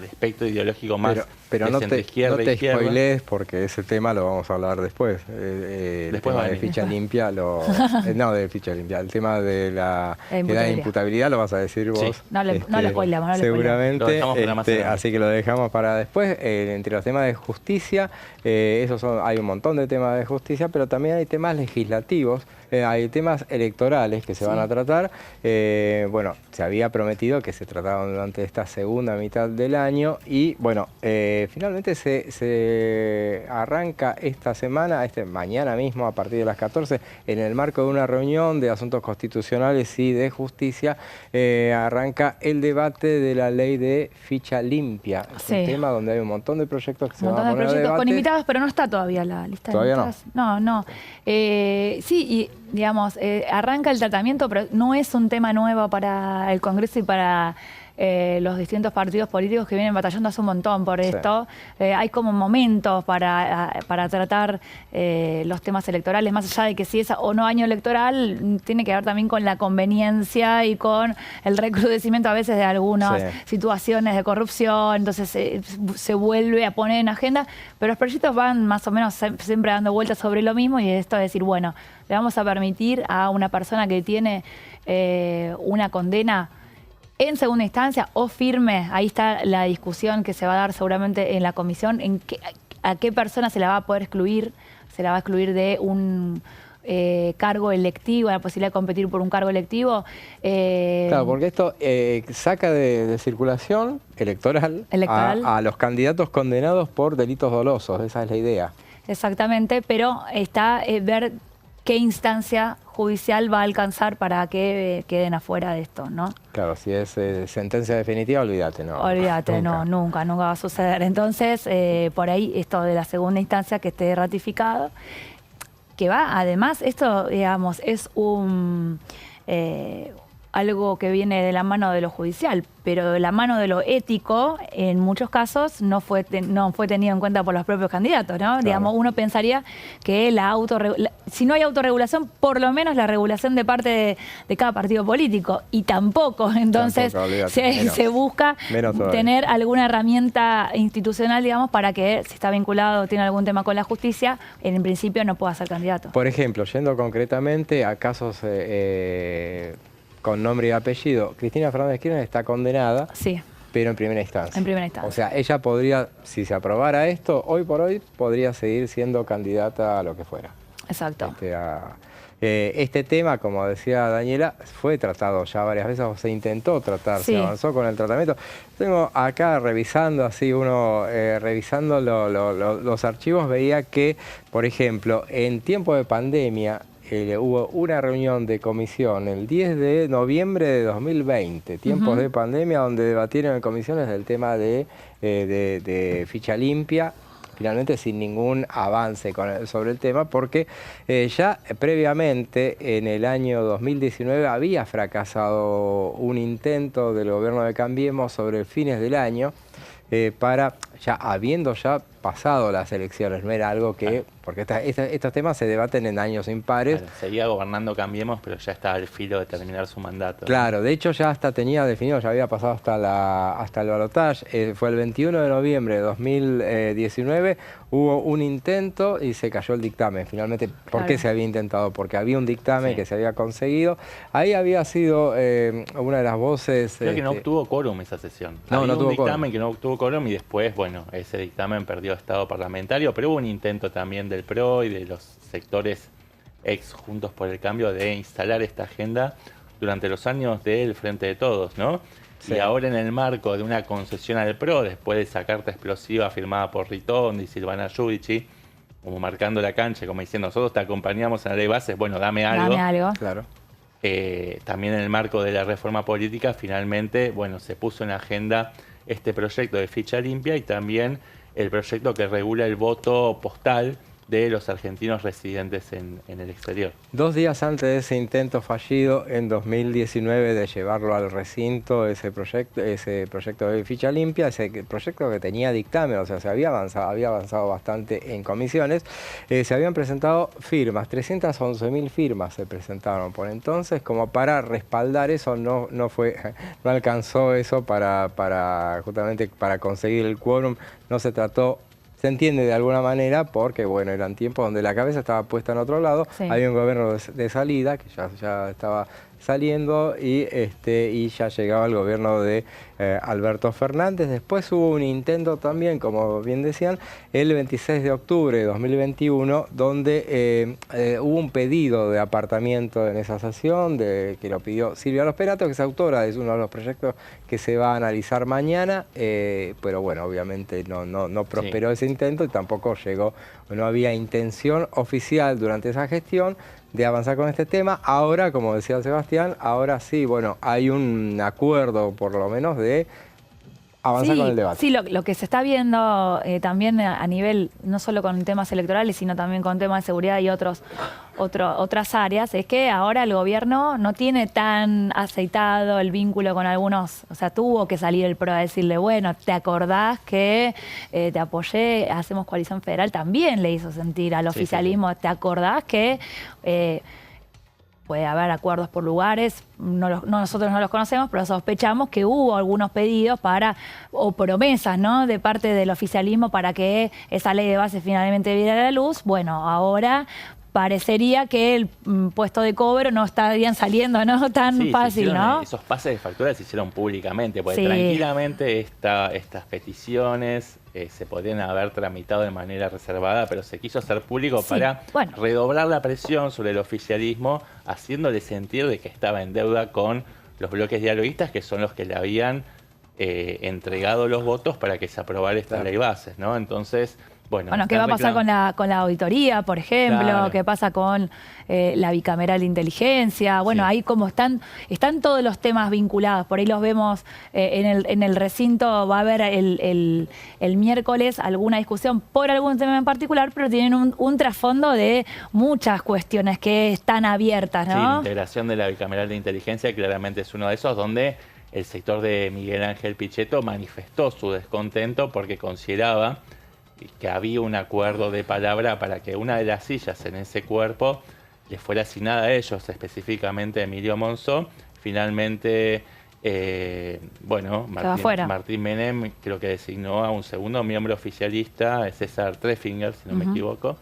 espectro ideológico más pero de no te centroizquierda e izquierda. spoilees, porque ese tema lo vamos a hablar después. El Después va tema a de venir. ficha limpia, no de ficha limpia, el tema de la edad de imputabilidad. imputabilidad lo vas a decir vos. Sí. No lo spoileamos, no lo seguramente, Lo dejamos para más adelante. así que lo dejamos para después. Entre los temas de justicia, hay un montón de temas de justicia, pero también hay temas legislativos, hay temas electorales que se van a tratar. Bueno, se había prometido que se trataban durante esta segunda mitad del año y bueno, finalmente se arranca esta semana, mañana mismo a partir de las 14, en el marco de una reunión de asuntos constitucionales y de justicia, arranca el debate de la ley de ficha limpia. Es un Sí. tema donde hay un montón de proyectos que se Un van a montón de poner a proyectos debate. con invitados, pero no está todavía la lista ¿Todavía de no? invitados. No. Sí, y digamos, arranca el tratamiento, pero no es un tema nuevo para el Congreso y para los distintos partidos políticos que vienen batallando hace un montón por Sí. esto. Hay como momentos para tratar los temas electorales, más allá de que si es o no año electoral, tiene que ver también con la conveniencia y con el recrudecimiento a veces de algunas Sí. situaciones de corrupción, entonces se vuelve a poner en agenda, pero los proyectos van más o menos siempre dando vueltas sobre lo mismo, y esto es decir, bueno, le vamos a permitir a una persona que tiene una condena en segunda instancia o firme, ahí está la discusión que se va a dar seguramente en la comisión, a qué persona se la va a poder excluir, se la va a excluir de un cargo electivo, la posibilidad de competir por un cargo electivo. Claro, porque esto saca de circulación electoral, a los candidatos condenados por delitos dolosos, esa es la idea. Exactamente, pero está ver qué instancia judicial va a alcanzar para que queden afuera de esto, ¿no? Claro, si es sentencia definitiva, olvídate, ¿no? Olvídate, nunca va a suceder. Entonces, por ahí esto de la segunda instancia que esté ratificado, que va, además, esto, digamos, es algo que viene de la mano de lo judicial, pero de la mano de lo ético, en muchos casos no fue tenido en cuenta por los propios candidatos, ¿no? Claro. Digamos, uno pensaría que si no hay autorregulación, por lo menos la regulación de parte de cada partido político, y tampoco. Entonces se busca tener alguna herramienta institucional, digamos, para que si está vinculado o tiene algún tema con la justicia, en principio no pueda ser candidato. Por ejemplo, yendo concretamente a casos con nombre y apellido, Cristina Fernández de Kirchner está condenada, sí, pero en primera instancia. En primera instancia. O sea, ella podría, si se aprobara esto, hoy por hoy, podría seguir siendo candidata a lo que fuera. Exacto. Este tema, como decía Daniela, fue tratado ya varias veces, o se intentó tratar, sí, se avanzó con el tratamiento. Tengo acá revisando, revisando los archivos, veía que, por ejemplo, en tiempo de pandemia, hubo una reunión de comisión el 10 de noviembre de 2020, tiempos de pandemia, donde debatieron en comisiones el tema de ficha limpia, finalmente sin ningún avance sobre el tema, porque ya previamente, en el año 2019, había fracasado un intento del gobierno de Cambiemos sobre fines del año, habiendo pasado las elecciones, no era algo que... Porque estos temas se debaten en años impares. Claro, seguía gobernando Cambiemos, pero ya estaba al filo de terminar su mandato. Claro, ¿no? De hecho ya hasta tenía definido, ya había pasado hasta el balotaje. Fue el 21 de noviembre de 2019, hubo un intento y se cayó el dictamen. Finalmente, ¿por qué se había intentado? Porque había un dictamen que se había conseguido. Ahí había sido una de las voces... Creo que no obtuvo quórum esa sesión. No había tuvo un dictamen quórum. Que no obtuvo quórum y después, bueno, ese dictamen perdió estado parlamentario, pero hubo un intento también del PRO y de los sectores ex Juntos por el Cambio de instalar esta agenda durante los años del Frente de Todos, ¿no? Sí. Y ahora, en el marco de una concesión al PRO, después de esa carta explosiva firmada por Ritondi y Silvana Giudici, como marcando la cancha, como diciendo, nosotros te acompañamos en la ley de bases, bueno, dame algo. Dame algo. Claro. También en el marco de la reforma política, finalmente, bueno, se puso en agenda este proyecto de ficha limpia y también el proyecto que regula el voto postal de los argentinos residentes en el exterior. 2 días antes de ese intento fallido en 2019 de llevarlo al recinto, ese proyecto de ficha limpia, ese proyecto que tenía dictamen, o sea, se había avanzado bastante en comisiones, se habían presentado firmas, 311.000 firmas se presentaron por entonces, como para respaldar eso, no alcanzó eso justamente para conseguir el quórum, no se trató. Se entiende de alguna manera porque, bueno, eran tiempos donde la cabeza estaba puesta en otro lado, sí, había un gobierno de salida que ya estaba saliendo y ya llegaba el gobierno de Alberto Fernández. Después hubo un intento también, como bien decían, el 26 de octubre de 2021, donde hubo un pedido de apartamiento en esa sesión que lo pidió Silvia Losperato, que es autora, es uno de los proyectos que se va a analizar mañana, pero bueno, obviamente no prosperó ese intento y tampoco no había intención oficial durante esa gestión de avanzar con este tema. Ahora, como decía Sebastián, ahora sí, bueno, hay un acuerdo por lo menos de avanzar con el debate. Sí, lo que se está viendo también a nivel, no solo con temas electorales, sino también con temas de seguridad y otras áreas, es que ahora el gobierno no tiene tan aceitado el vínculo con algunos, o sea, tuvo que salir el PRO a decirle, bueno, ¿te acordás que te apoyé, hacemos coalición federal? También le hizo sentir al oficialismo, sí. ¿Te acordás que puede haber acuerdos por lugares? Nosotros no los conocemos, pero sospechamos que hubo algunos pedidos o promesas, ¿no?, de parte del oficialismo para que esa ley de base finalmente viera la luz. Bueno, ahora parecería que el puesto de cobro no estarían saliendo, ¿no?, tan fácil, ¿no? Esos pases de factura se hicieron públicamente, porque tranquilamente estas peticiones se podrían haber tramitado de manera reservada, pero se quiso hacer público para redoblar la presión sobre el oficialismo, haciéndole sentir de que estaba en deuda con los bloques dialoguistas, que son los que le habían entregado los votos para que se aprobara esta ley bases, ¿no? Entonces, Bueno, ¿qué va a pasar con la auditoría, por ejemplo? Claro. ¿Qué pasa con la bicameral de inteligencia? Bueno, Sí. ahí como están todos los temas vinculados. Por ahí los vemos en el recinto, va a haber el miércoles alguna discusión por algún tema en particular, pero tienen un trasfondo de muchas cuestiones que están abiertas, Sí, la ¿no? integración de la bicameral de inteligencia claramente es uno de esos donde el sector de Miguel Ángel Pichetto manifestó su descontento porque consideraba que había un acuerdo de palabra para que una de las sillas en ese cuerpo les fuera asignada a ellos, específicamente a Emilio Monzó. Finalmente, bueno, Martín Menem creo que designó a un segundo miembro oficialista, César Treffinger, si no me equivoco.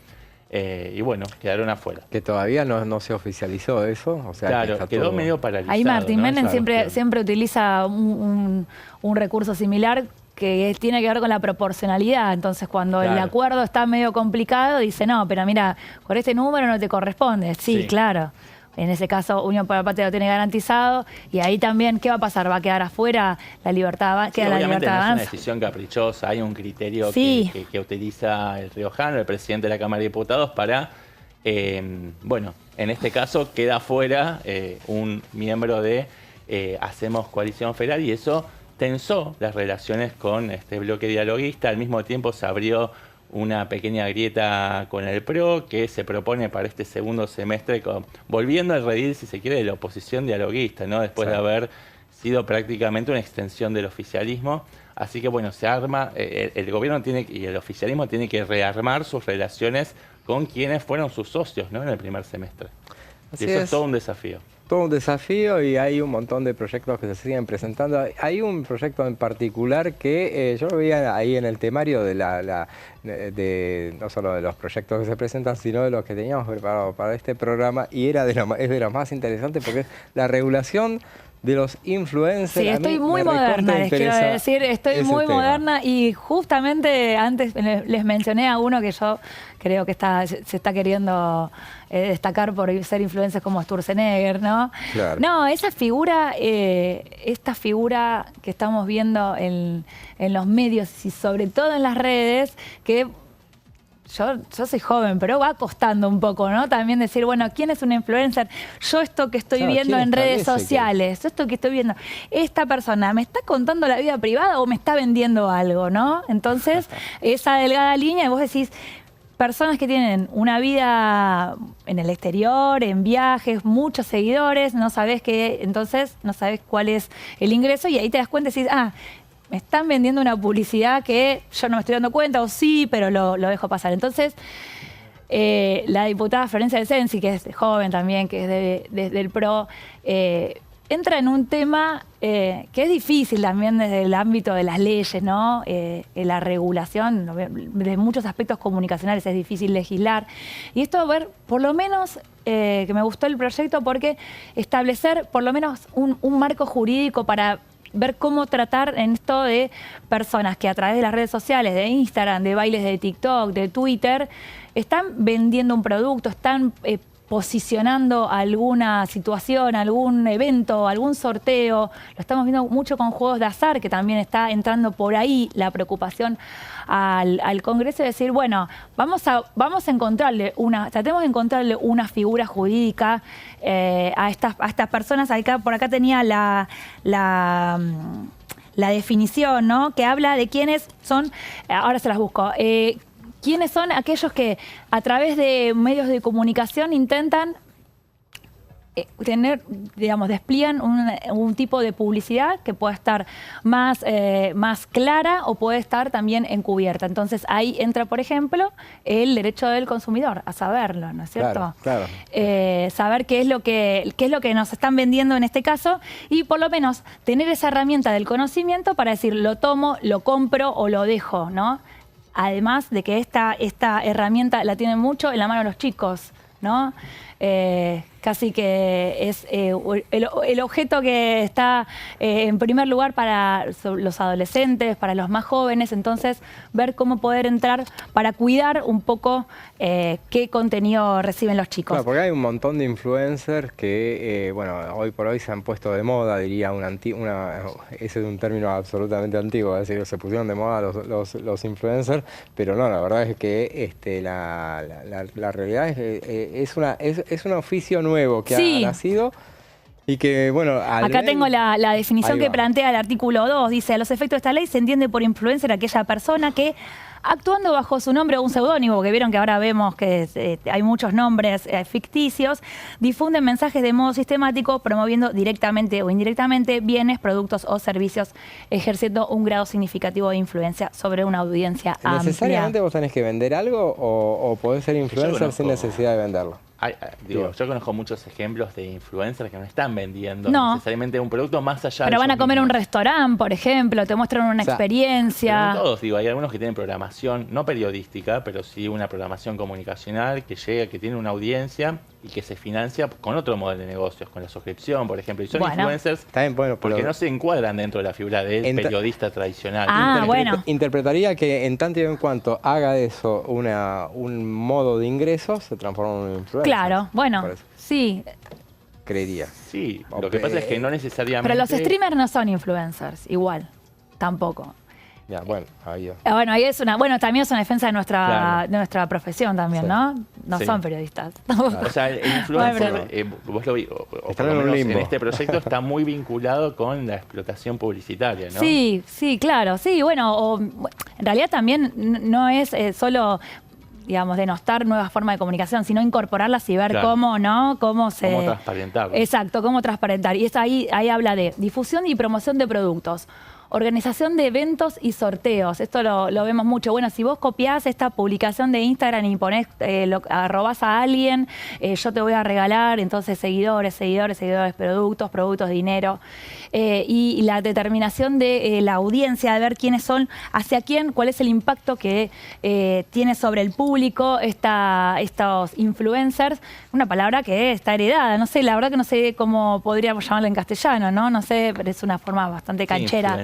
Y bueno, quedaron afuera. Que todavía no se oficializó eso. O sea, Claro, que quedó todo medio paralizado. Ahí Martín Menem Claro. siempre utiliza un recurso similar que tiene que ver con la proporcionalidad. Entonces, cuando el acuerdo está medio complicado, dice, no, pero mira, con este número no te corresponde. Sí, claro. En ese caso, Unión por la Patria lo tiene garantizado. Y ahí también, ¿qué va a pasar? ¿Va a quedar afuera la libertad? ¿Queda la obviamente libertad de no es una avanza? decisión caprichosa. Hay un criterio Sí. que utiliza el riojano, el presidente de la Cámara de Diputados, para, bueno, en este caso queda fuera un miembro de Hacemos Coalición Federal y eso tensó las relaciones con este bloque dialoguista. Al mismo tiempo se abrió una pequeña grieta con el PRO que se propone para este segundo semestre, volviendo al redil, si se quiere, de la oposición dialoguista, ¿no? Después de haber sido prácticamente una extensión del oficialismo. Así que bueno, se arma, el gobierno y el oficialismo tiene que rearmar sus relaciones con quienes fueron sus socios, ¿no? En el primer semestre. Así y eso es. es todo un desafío. Todo un desafío y hay un montón de proyectos que se siguen presentando. Hay un proyecto en particular que yo lo veía ahí en el temario de no solo de los proyectos que se presentan, sino de los que teníamos preparados para este programa y es de lo más interesante porque es la regulación de los influencers. Sí, estoy muy moderna, les quiero decir, estoy muy moderna y justamente antes les mencioné a uno que yo creo que se está queriendo destacar por ser influencers como Sturzenegger, ¿no? Claro. No, esa figura, esta figura que estamos viendo en los medios y sobre todo en las redes, que yo soy joven, pero va costando un poco, ¿no? También decir, bueno, ¿quién es un influencer? Yo esto que estoy viendo en redes sociales, esto que estoy viendo, esta persona, ¿me está contando la vida privada o me está vendiendo algo, no? Entonces, esa delgada línea, y vos decís, personas que tienen una vida en el exterior, en viajes, muchos seguidores, entonces no sabés cuál es el ingreso y ahí te das cuenta y decís, me están vendiendo una publicidad que yo no me estoy dando cuenta, o sí, pero lo dejo pasar. Entonces, la diputada Florencia de Sensi, que es joven también, que es del PRO, entra en un tema que es difícil también desde el ámbito de las leyes, ¿no? La regulación, de muchos aspectos comunicacionales es difícil legislar. Y esto, por lo menos, que me gustó el proyecto porque establecer por lo menos un marco jurídico para ver cómo tratar en esto de personas que a través de las redes sociales, de Instagram, de bailes de TikTok, de Twitter, están vendiendo un producto, están posicionando alguna situación, algún evento, algún sorteo. Lo estamos viendo mucho con juegos de azar, que también está entrando por ahí la preocupación al Congreso de decir, bueno, vamos a tratemos de encontrarle una figura jurídica a estas personas. Por acá tenía la definición, ¿no? Que habla de quiénes son, ahora se las busco, quiénes son aquellos que a través de medios de comunicación intentan despliegan un tipo de publicidad que puede estar más clara o puede estar también encubierta. Entonces ahí entra, por ejemplo, el derecho del consumidor a saberlo, ¿no es cierto? Claro. Saber qué es lo que nos están vendiendo en este caso y por lo menos tener esa herramienta del conocimiento para decir lo tomo, lo compro o lo dejo, ¿no? Además de que esta herramienta la tienen mucho en la mano los chicos, ¿no? Casi que es el objeto que está en primer lugar para los adolescentes, para los más jóvenes. Entonces, ver cómo poder entrar para cuidar un poco qué contenido reciben los chicos. Claro, porque hay un montón de influencers que, bueno, hoy por hoy se han puesto de moda, diría ese es un término absolutamente antiguo, es decir, se pusieron de moda los influencers, pero no, la verdad es que la realidad es un oficio nuevo que sí. ha nacido y que, bueno... Acá tengo la definición que plantea el artículo 2. Dice, a los efectos de esta ley se entiende por influencer aquella persona que, actuando bajo su nombre o un seudónimo, porque vieron que ahora vemos que hay muchos nombres ficticios, difunden mensajes de modo sistemático, promoviendo directamente o indirectamente bienes, productos o servicios, ejerciendo un grado significativo de influencia sobre una audiencia amplia. ¿Necesariamente vos tenés que vender algo o podés ser influencer sin necesidad de venderlo? Yo conozco muchos ejemplos de influencers que no están vendiendo necesariamente un producto más allá de... Pero van a comer en un restaurante, por ejemplo, te muestran una experiencia. No todos, hay algunos que tienen programación, no periodística, pero sí una programación comunicacional que llega, que tiene una audiencia y que se financia con otro modelo de negocios, con la suscripción, por ejemplo. Y son influencers porque no se encuadran dentro de la figura del periodista tradicional. Interpretaría que en tanto y en cuanto haga de eso un modo de ingresos, se transforma en un influencer. Claro, bueno, sí. Creería. Sí, lo que pasa es que no necesariamente... Pero los streamers no son influencers, igual, tampoco. Ya, bueno, ahí ahí es también es una defensa de nuestra profesión también, ¿no? No son periodistas. O sea, el influencer, vos lo vi, o por lo menos en este proyecto está muy vinculado con la explotación publicitaria, ¿no? Sí, claro, sí, en realidad también no es solo... digamos, denostar nuevas formas de comunicación, sino incorporarlas y ver cómo transparentarlo. Exacto, cómo transparentar. Y ahí habla de difusión y promoción de productos, organización de eventos y sorteos. Esto lo vemos mucho. Bueno, si vos copiás esta publicación de Instagram y ponés, arrobás a alguien, yo te voy a regalar, entonces seguidores, productos, dinero. Y la determinación de la audiencia, de ver quiénes son, hacia quién, cuál es el impacto que tiene sobre el público estos influencers. Una palabra que está heredada. No sé, la verdad que no sé cómo podríamos llamarla en castellano, ¿no? No sé, pero es una forma bastante canchera.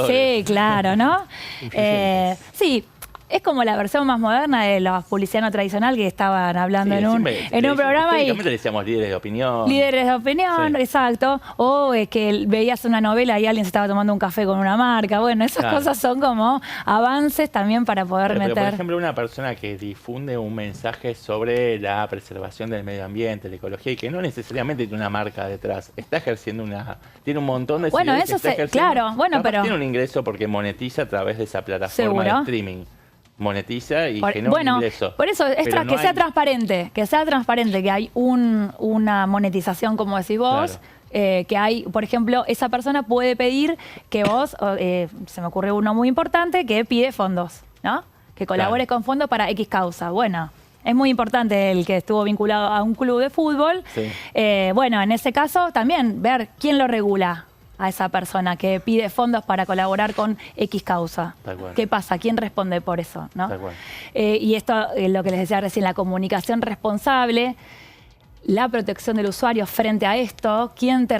Sí, claro, ¿no? Sí, es como la versión más moderna de la publicidad no tradicional que estaban hablando en un programa. Técnicamente le decíamos líderes de opinión. Líderes de opinión, exacto. O que veías una novela y alguien se estaba tomando un café con una marca. Bueno, esas cosas son como avances también para poder meter... Por ejemplo, una persona que difunde un mensaje sobre la preservación del medio ambiente, la ecología, y que no necesariamente tiene una marca detrás, está ejerciendo tiene un montón de... Bueno, eso pero... Tiene un ingreso porque monetiza a través de esa plataforma de streaming. Monetiza y genera un ingreso. Por eso, sea transparente, que hay una monetización, como decís vos, que hay, por ejemplo, esa persona puede pedir que vos, se me ocurrió uno muy importante, que pide fondos, ¿no? Que colabores con fondos para X causa. Bueno, es muy importante el que estuvo vinculado a un club de fútbol. Sí. En ese caso, también ver quién lo regula a esa persona que pide fondos para colaborar con X causa. ¿Qué pasa? ¿Quién responde por eso? ¿No? Y esto, lo que les decía recién, la comunicación responsable, la protección del usuario frente a esto, quién te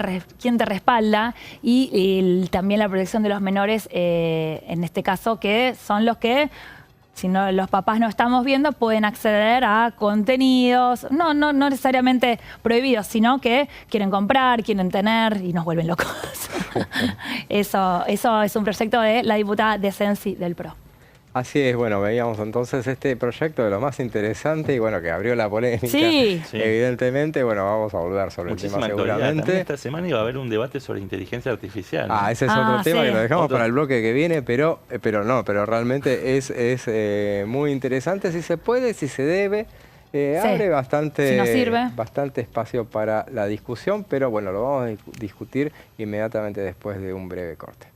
respalda y también la protección de los menores, en este caso, que son los que, si no, los papás no estamos viendo, pueden acceder a contenidos, no necesariamente prohibidos, sino que quieren comprar, quieren tener y nos vuelven locos. Eso es un proyecto de la diputada de Sensi del PRO. Así es, veíamos entonces este proyecto de lo más interesante y que abrió la polémica. Sí. Evidentemente, vamos a volver sobre el tema seguramente. También esta semana iba a haber un debate sobre inteligencia artificial, ¿no? Ese es otro tema que lo dejamos para el bloque que viene, pero realmente es muy interesante, si se puede, si se debe. Abre bastante espacio para la discusión, pero lo vamos a discutir inmediatamente después de un breve corte.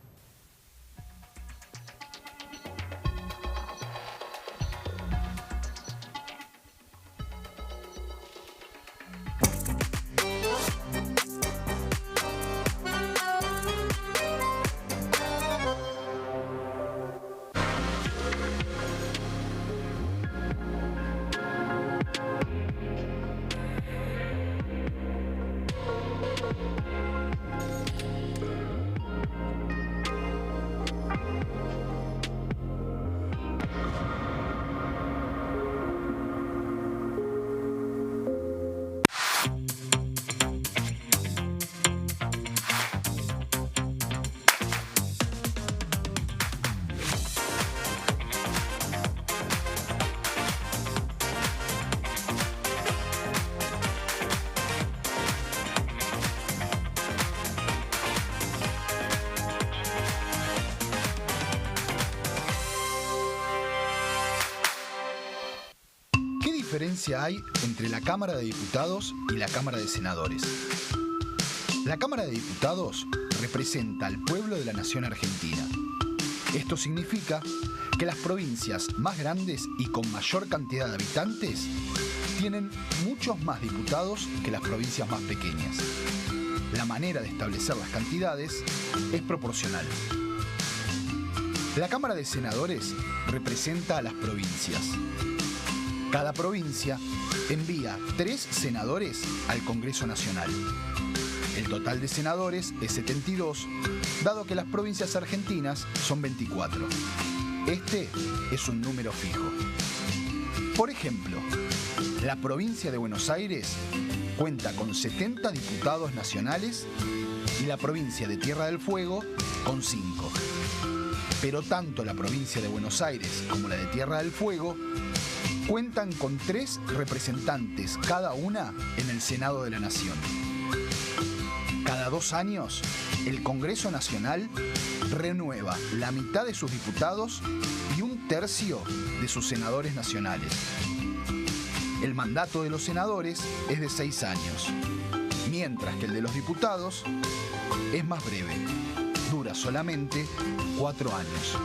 diferencia hay entre la Cámara de Diputados y la Cámara de Senadores? La Cámara de Diputados representa al pueblo de la nación argentina. Esto significa que las provincias más grandes y con mayor cantidad de habitantes tienen muchos más diputados que las provincias más pequeñas. La manera de establecer las cantidades es proporcional. La Cámara de Senadores representa a las provincias. Cada provincia envía 3 senadores al Congreso Nacional. El total de senadores es 72, dado que las provincias argentinas son 24. Este es un número fijo. Por ejemplo, la provincia de Buenos Aires cuenta con 70 diputados nacionales y la provincia de Tierra del Fuego con 5. Pero tanto la provincia de Buenos Aires como la de Tierra del Fuego cuentan con 3 representantes cada una en el Senado de la Nación. Cada 2 años, el Congreso Nacional renueva la mitad de sus diputados y 1/3 de sus senadores nacionales. El mandato de los senadores es de 6 años, mientras que el de los diputados es más breve, dura solamente 4 años.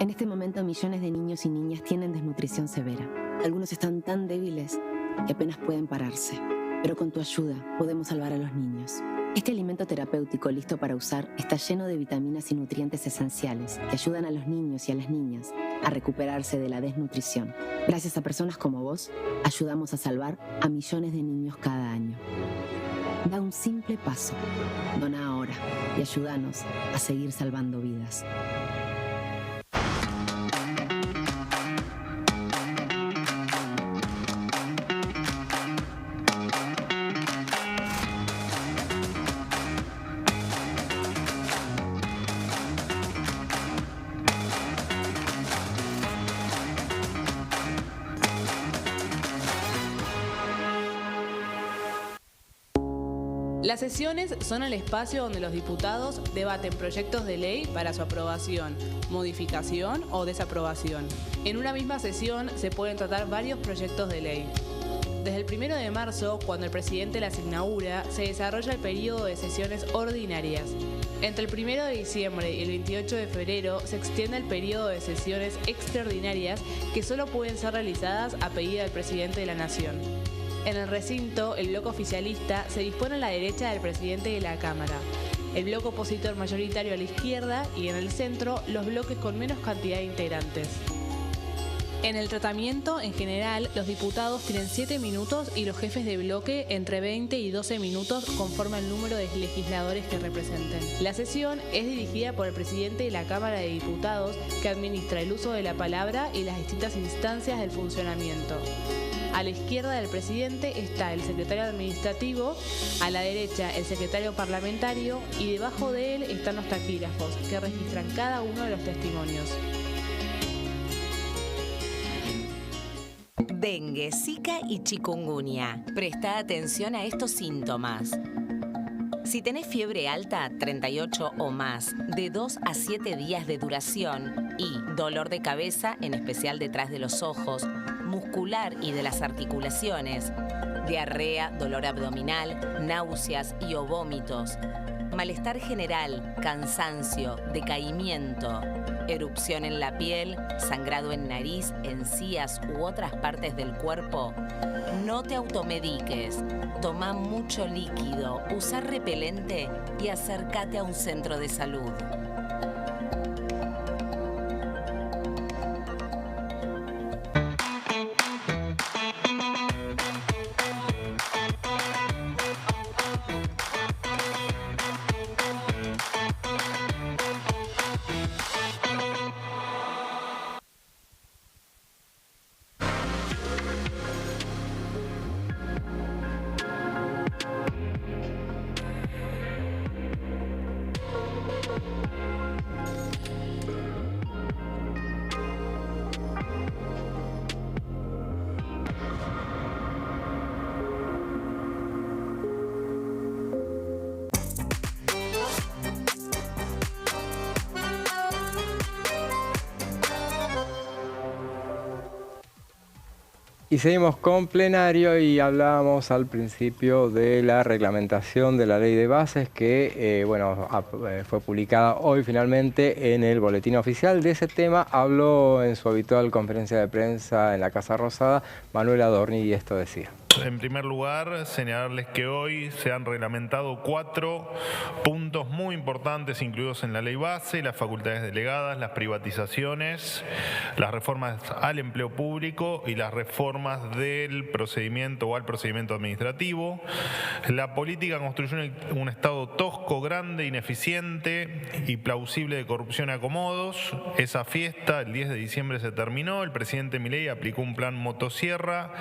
En este momento, millones de niños y niñas tienen desnutrición severa. Algunos están tan débiles que apenas pueden pararse. Pero con tu ayuda podemos salvar a los niños. Este alimento terapéutico listo para usar está lleno de vitaminas y nutrientes esenciales que ayudan a los niños y a las niñas a recuperarse de la desnutrición. Gracias a personas como vos, ayudamos a salvar a millones de niños cada año. Da un simple paso. Dona ahora y ayúdanos a seguir salvando vidas. Las sesiones son el espacio donde los diputados debaten proyectos de ley para su aprobación, modificación o desaprobación. En una misma sesión se pueden tratar varios proyectos de ley. Desde el 1 de marzo, cuando el presidente las inaugura, se desarrolla el periodo de sesiones ordinarias. Entre el 1 de diciembre y el 28 de febrero se extiende el periodo de sesiones extraordinarias que solo pueden ser realizadas a pedido del presidente de la Nación. En el recinto, el bloque oficialista se dispone a la derecha del presidente de la Cámara, el bloque opositor mayoritario a la izquierda y en el centro los bloques con menos cantidad de integrantes. En el tratamiento, en general, los diputados tienen 7 minutos y los jefes de bloque entre 20 y 12 minutos conforme al número de legisladores que representen. La sesión es dirigida por el presidente de la Cámara de Diputados, que administra el uso de la palabra y las distintas instancias del funcionamiento. A la izquierda del presidente está el secretario administrativo, a la derecha el secretario parlamentario y debajo de él están los taquígrafos, que registran cada uno de los testimonios. Dengue, Zika y chikungunya. Presta atención a estos síntomas. Si tenés fiebre alta, 38 o más, de 2 a 7 días de duración y dolor de cabeza, en especial detrás de los ojos, muscular y de las articulaciones, diarrea, dolor abdominal, náuseas y o vómitos, malestar general, cansancio, decaimiento, erupción en la piel, sangrado en nariz, encías u otras partes del cuerpo, no te automediques, toma mucho líquido, usa repelente y acércate a un centro de salud. Y seguimos con plenario y hablábamos al principio de la reglamentación de la ley de bases que fue publicada hoy finalmente en el boletín oficial. De ese tema habló en su habitual conferencia de prensa en la Casa Rosada Manuel Adorni y esto decía. En primer lugar, señalarles que hoy se han reglamentado 4 puntos muy importantes incluidos en la ley base: las facultades delegadas, las privatizaciones, las reformas al empleo público y las reformas del procedimiento o al procedimiento administrativo. La política construyó un Estado tosco, grande, ineficiente y plausible de corrupción y acomodos. Esa fiesta el 10 de diciembre se terminó. El presidente Milei aplicó un plan motosierra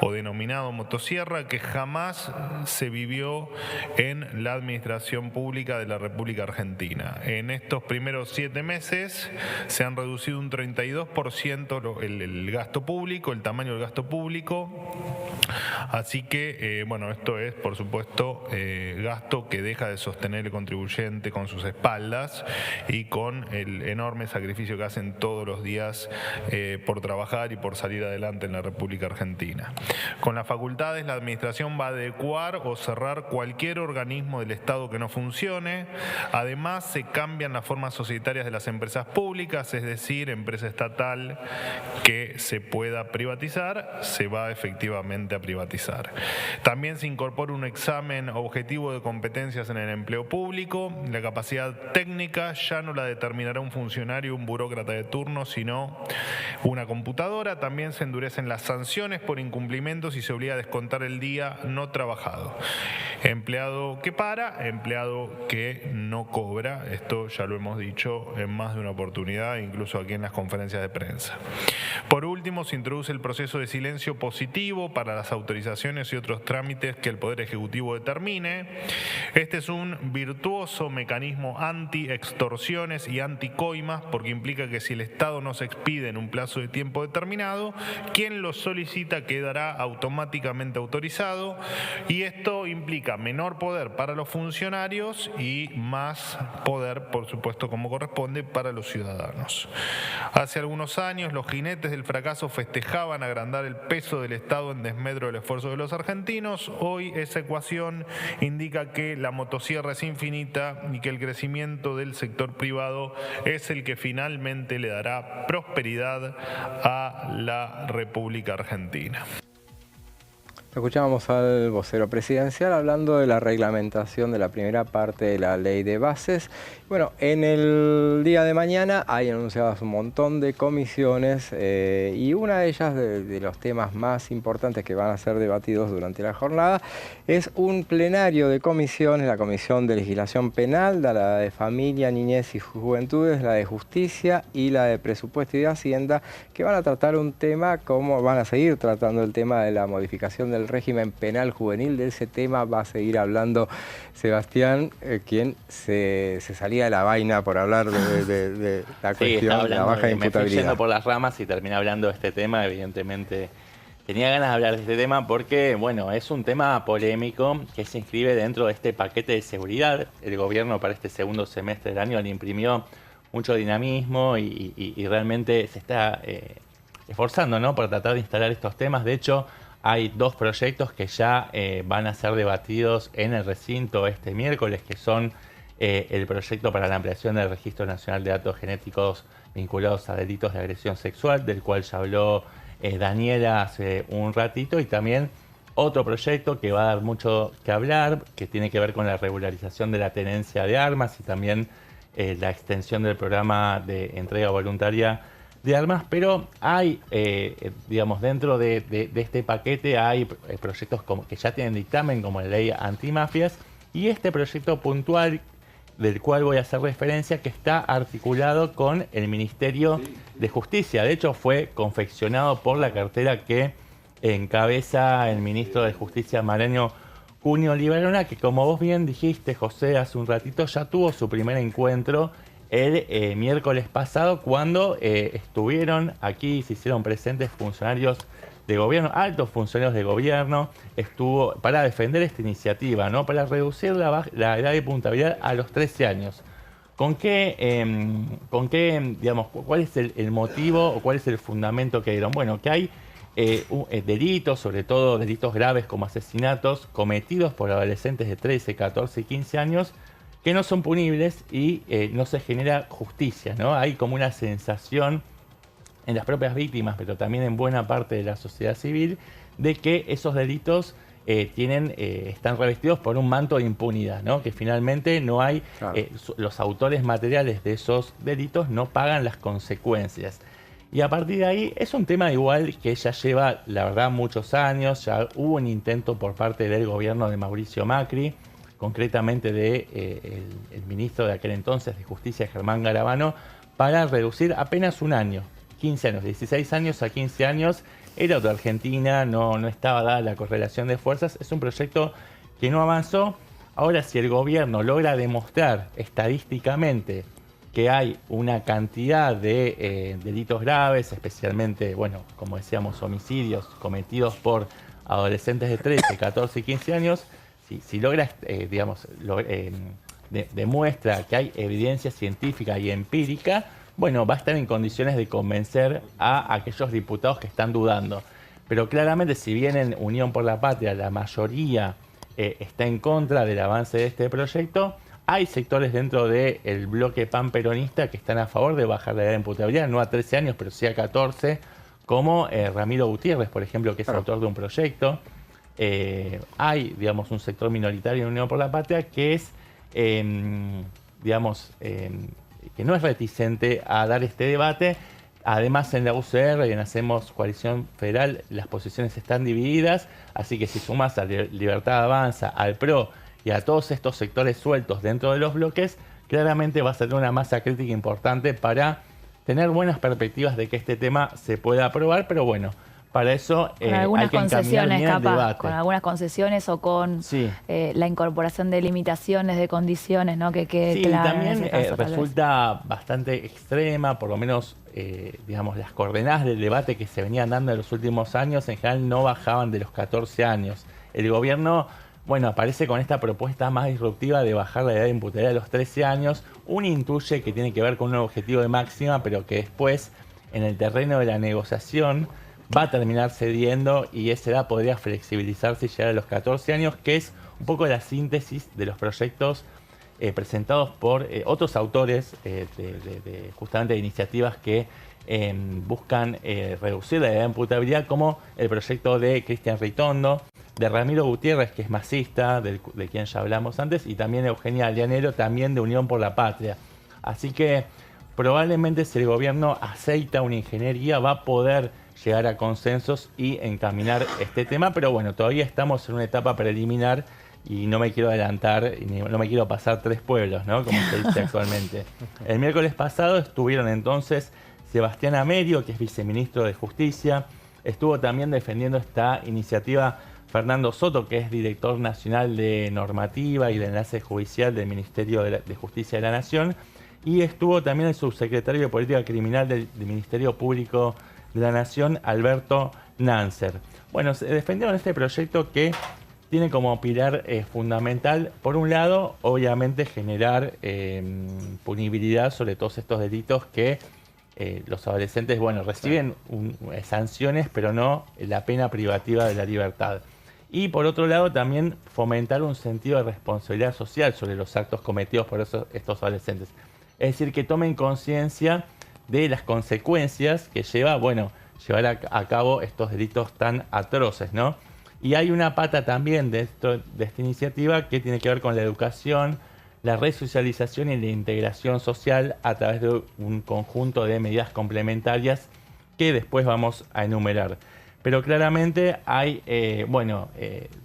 o denominado motosierra que jamás se vivió en la administración pública de la República Argentina. En estos primeros 7 meses se han reducido un 32% el gasto público, el tamaño del gasto público. Así que, esto es, por supuesto, gasto que deja de sostener el contribuyente con sus espaldas y con el enorme sacrificio que hacen todos los días por trabajar y por salir adelante en la República Argentina. Con las facultades, la administración va a adecuar o cerrar cualquier organismo del Estado que no funcione. Además, se cambian las formas societarias de las empresas públicas, es decir, empresa estatal que se pueda privatizar, se va efectivamente a privatizar. También se incorpora un examen objetivo de competencias en el empleo público. La capacidad técnica ya no la determinará un funcionario, un burócrata de turno, sino una computadora. También se endurecen las sanciones por incumplimientos y se obliga a descontar el día no trabajado. Empleado que para, empleado que no cobra. Esto ya lo hemos dicho en más de una oportunidad, incluso aquí en las conferencias de prensa. Por último, se introduce el proceso de silencio positivo para las autorizaciones y otros trámites que el Poder Ejecutivo determine. Este es un virtuoso mecanismo anti-extorsiones y anti-coimas, porque implica que si el Estado no se expide en un plazo de tiempo determinado, quien lo solicita quedará automáticamente autorizado, y esto implica menor poder para los funcionarios y más poder, por supuesto, como corresponde, para los ciudadanos. Hace algunos años los jinetes del fracaso festejaban agrandar el peso del Estado en desmedro del esfuerzo de los argentinos. Hoy esa ecuación indica que la motosierra es infinita y que el crecimiento del sector privado es el que finalmente le dará prosperidad a la República Argentina. Escuchábamos al vocero presidencial hablando de la reglamentación de la primera parte de la ley de bases. Bueno, en el día de mañana hay anunciadas un montón de comisiones y una de ellas, de los temas más importantes que van a ser debatidos durante la jornada, es un plenario de comisiones: la Comisión de Legislación Penal, la de Familia, Niñez y Juventudes, la de Justicia y la de Presupuesto y de Hacienda, que van a tratar un tema van a seguir tratando el tema de la modificación del régimen penal juvenil. De ese tema va a seguir hablando Sebastián, quien se salía de la vaina por hablar de la cuestión de la baja imputabilidad. Me fui yendo por las ramas y terminé hablando de este tema. Evidentemente tenía ganas de hablar de este tema porque, es un tema polémico que se inscribe dentro de este paquete de seguridad. El gobierno para este segundo semestre del año le imprimió mucho dinamismo y realmente se está esforzando, ¿no?, por tratar de instalar estos temas. De hecho, hay 2 proyectos que ya van a ser debatidos en el recinto este miércoles, que son el proyecto para la ampliación del Registro Nacional de Datos Genéticos vinculados a delitos de agresión sexual, del cual ya habló Daniela hace un ratito, y también otro proyecto que va a dar mucho que hablar, que tiene que ver con la regularización de la tenencia de armas y también la extensión del programa de entrega voluntaria de armas. Pero hay, dentro de este paquete hay proyectos que ya tienen dictamen, como la ley antimafias, y este proyecto puntual del cual voy a hacer referencia, que está articulado con el Ministerio de Justicia. De hecho, fue confeccionado por la cartera que encabeza el ministro de Justicia, Mariano Cunio Liberona, que, como vos bien dijiste, José, hace un ratito, ya tuvo su primer encuentro el miércoles pasado, cuando estuvieron aquí, se hicieron presentes funcionarios de gobierno, altos funcionarios de gobierno, estuvo para defender esta iniciativa, ¿no?, para reducir la edad de imputabilidad a los 13 años. ¿Con qué, cuál es el motivo o cuál es el fundamento que dieron? Bueno, que hay delitos, sobre todo delitos graves como asesinatos, cometidos por adolescentes de 13, 14 y 15 años, que no son punibles y no se genera justicia, ¿no? Hay como una sensación en las propias víctimas, pero también en buena parte de la sociedad civil, de que esos delitos están revestidos por un manto de impunidad, ¿no? Que finalmente no hay, los autores materiales de esos delitos no pagan las consecuencias. Y a partir de ahí es un tema igual que ya lleva, la verdad, muchos años. Ya hubo un intento por parte del gobierno de Mauricio Macri, concretamente el ministro de aquel entonces de Justicia, Germán Garabano, para reducir apenas un año, 15 años, 16 años a 15 años. Era otra Argentina, no estaba dada la correlación de fuerzas. Es un proyecto que no avanzó. Ahora, si el gobierno logra demostrar estadísticamente que hay una cantidad de delitos graves, especialmente, bueno, como decíamos, homicidios cometidos por adolescentes de 13, 14 y 15 años, si logra, demuestra que hay evidencia científica y empírica, bueno, va a estar en condiciones de convencer a aquellos diputados que están dudando. Pero claramente, si bien en Unión por la Patria la mayoría está en contra del avance de este proyecto, hay sectores dentro del bloque panperonista que están a favor de bajar la edad de imputabilidad, no a 13 años, pero sí a 14, como Ramiro Gutiérrez, por ejemplo, que es autor de un proyecto. Hay, digamos, un sector minoritario en Unión por la Patria que es, que no es reticente a dar este debate. Además, en la UCR y en Hacemos Coalición Federal las posiciones están divididas, así que si sumas a Libertad Avanza, al PRO y a todos estos sectores sueltos dentro de los bloques, claramente va a ser una masa crítica importante para tener buenas perspectivas de que este tema se pueda aprobar, pero bueno, para eso hay que encaminar bien el debate. Con algunas concesiones o con la incorporación de limitaciones, de condiciones, ¿no? Que claro, también resulta bastante extrema, por lo menos, digamos, las coordenadas del debate que se venían dando en los últimos años, en general no bajaban de los 14 años. El gobierno, bueno, aparece con esta propuesta más disruptiva de bajar la edad de imputabilidad a los 13 años. Uno intuye que tiene que ver con un objetivo de máxima, pero que después, en el terreno de la negociación, va a terminar cediendo y esa edad podría flexibilizarse y llegar a los 14 años, que es un poco la síntesis de los proyectos presentados por otros autores justamente de iniciativas que buscan reducir la edad de imputabilidad, como el proyecto de Cristian Ritondo, de Ramiro Gutiérrez, que es masista, de quien ya hablamos antes, y también Eugenia Allianero, también de Unión por la Patria. Así que probablemente, si el gobierno aceita una ingeniería, va a poder llegar a consensos y encaminar este tema, pero bueno, todavía estamos en una etapa preliminar y no me quiero adelantar y no me quiero pasar 3 pueblos, ¿no? Como se dice actualmente. El miércoles pasado estuvieron entonces Sebastián Amerio, que es viceministro de Justicia, estuvo también defendiendo esta iniciativa Fernando Soto, que es director nacional de normativa y de enlace judicial del Ministerio de Justicia de la Nación, y estuvo también el subsecretario de Política Criminal del Ministerio Público de la Nación, Alberto Nancer. Bueno, se defendieron este proyecto que tiene como pilar fundamental, por un lado, obviamente generar punibilidad sobre todos estos delitos que los adolescentes, bueno, reciben sanciones, pero no la pena privativa de la libertad. Y por otro lado, también fomentar un sentido de responsabilidad social sobre los actos cometidos por estos adolescentes. Es decir, que tomen conciencia de las consecuencias que lleva, bueno, llevar a cabo estos delitos tan atroces, ¿no? Y hay una pata también de esta iniciativa que tiene que ver con la educación, la resocialización y la integración social a través de un conjunto de medidas complementarias que después vamos a enumerar. Pero claramente hay,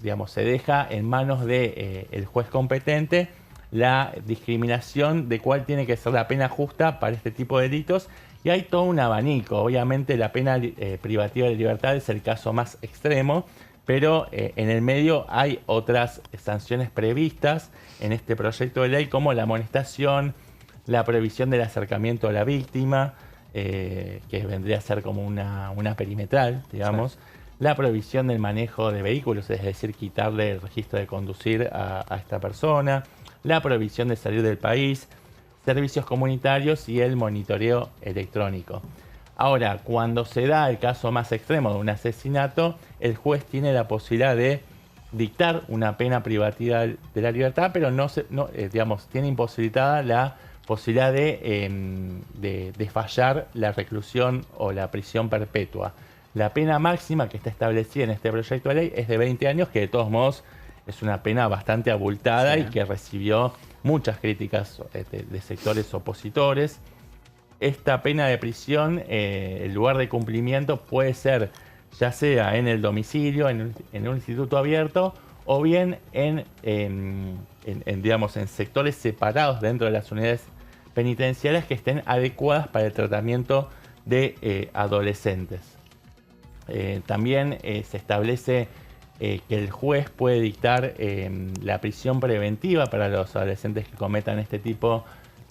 digamos, se deja en manos del juez competente la discriminación de cuál tiene que ser la pena justa para este tipo de delitos, y hay todo un abanico. Obviamente la pena privativa de libertad es el caso más extremo, pero en el medio hay otras sanciones previstas en este proyecto de ley, como la amonestación, la prohibición del acercamiento a la víctima, que vendría a ser como una perimetral, digamos, sí. La prohibición del manejo de vehículos, es decir, quitarle el registro de conducir a esta persona, la prohibición de salir del país, servicios comunitarios y el monitoreo electrónico. Ahora, cuando se da el caso más extremo de un asesinato, el juez tiene la posibilidad de dictar una pena privativa de la libertad, pero digamos, tiene imposibilitada la posibilidad de fallar la reclusión o la prisión perpetua. La pena máxima que está establecida en este proyecto de ley es de 20 años, que de todos modos es una pena bastante abultada y que recibió muchas críticas de sectores opositores. Esta pena de prisión, el lugar de cumplimiento puede ser ya sea en el domicilio, en un instituto abierto, o bien digamos, en sectores separados dentro de las unidades penitenciarias que estén adecuadas para el tratamiento de adolescentes. También se establece que el juez puede dictar la prisión preventiva para los adolescentes que cometan este tipo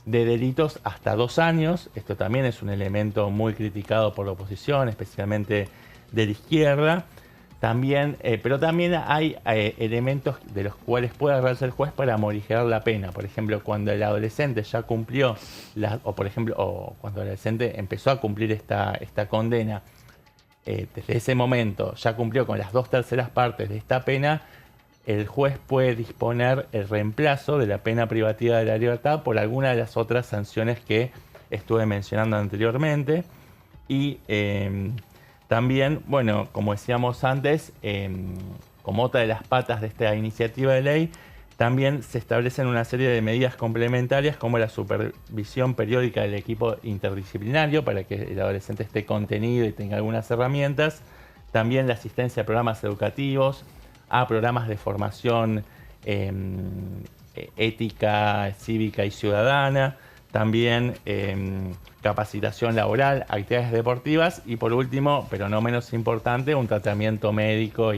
de delitos hasta 2 años. Esto también es un elemento muy criticado por la oposición, especialmente de la izquierda. También, pero también hay elementos de los cuales puede agarrarse el juez para morigerar la pena. Por ejemplo, cuando el adolescente ya cumplió, o cuando el adolescente empezó a cumplir esta condena, desde ese momento ya cumplió con las 2/3 partes de esta pena, el juez puede disponer el reemplazo de la pena privativa de la libertad por alguna de las otras sanciones que estuve mencionando anteriormente. Y también, bueno, como decíamos antes, como otra de las patas de esta iniciativa de ley, también se establecen una serie de medidas complementarias como la supervisión periódica del equipo interdisciplinario para que el adolescente esté contenido y tenga algunas herramientas. También la asistencia a programas educativos, a programas de formación ética, cívica y ciudadana. También capacitación laboral, actividades deportivas y por último, pero no menos importante, un tratamiento médico,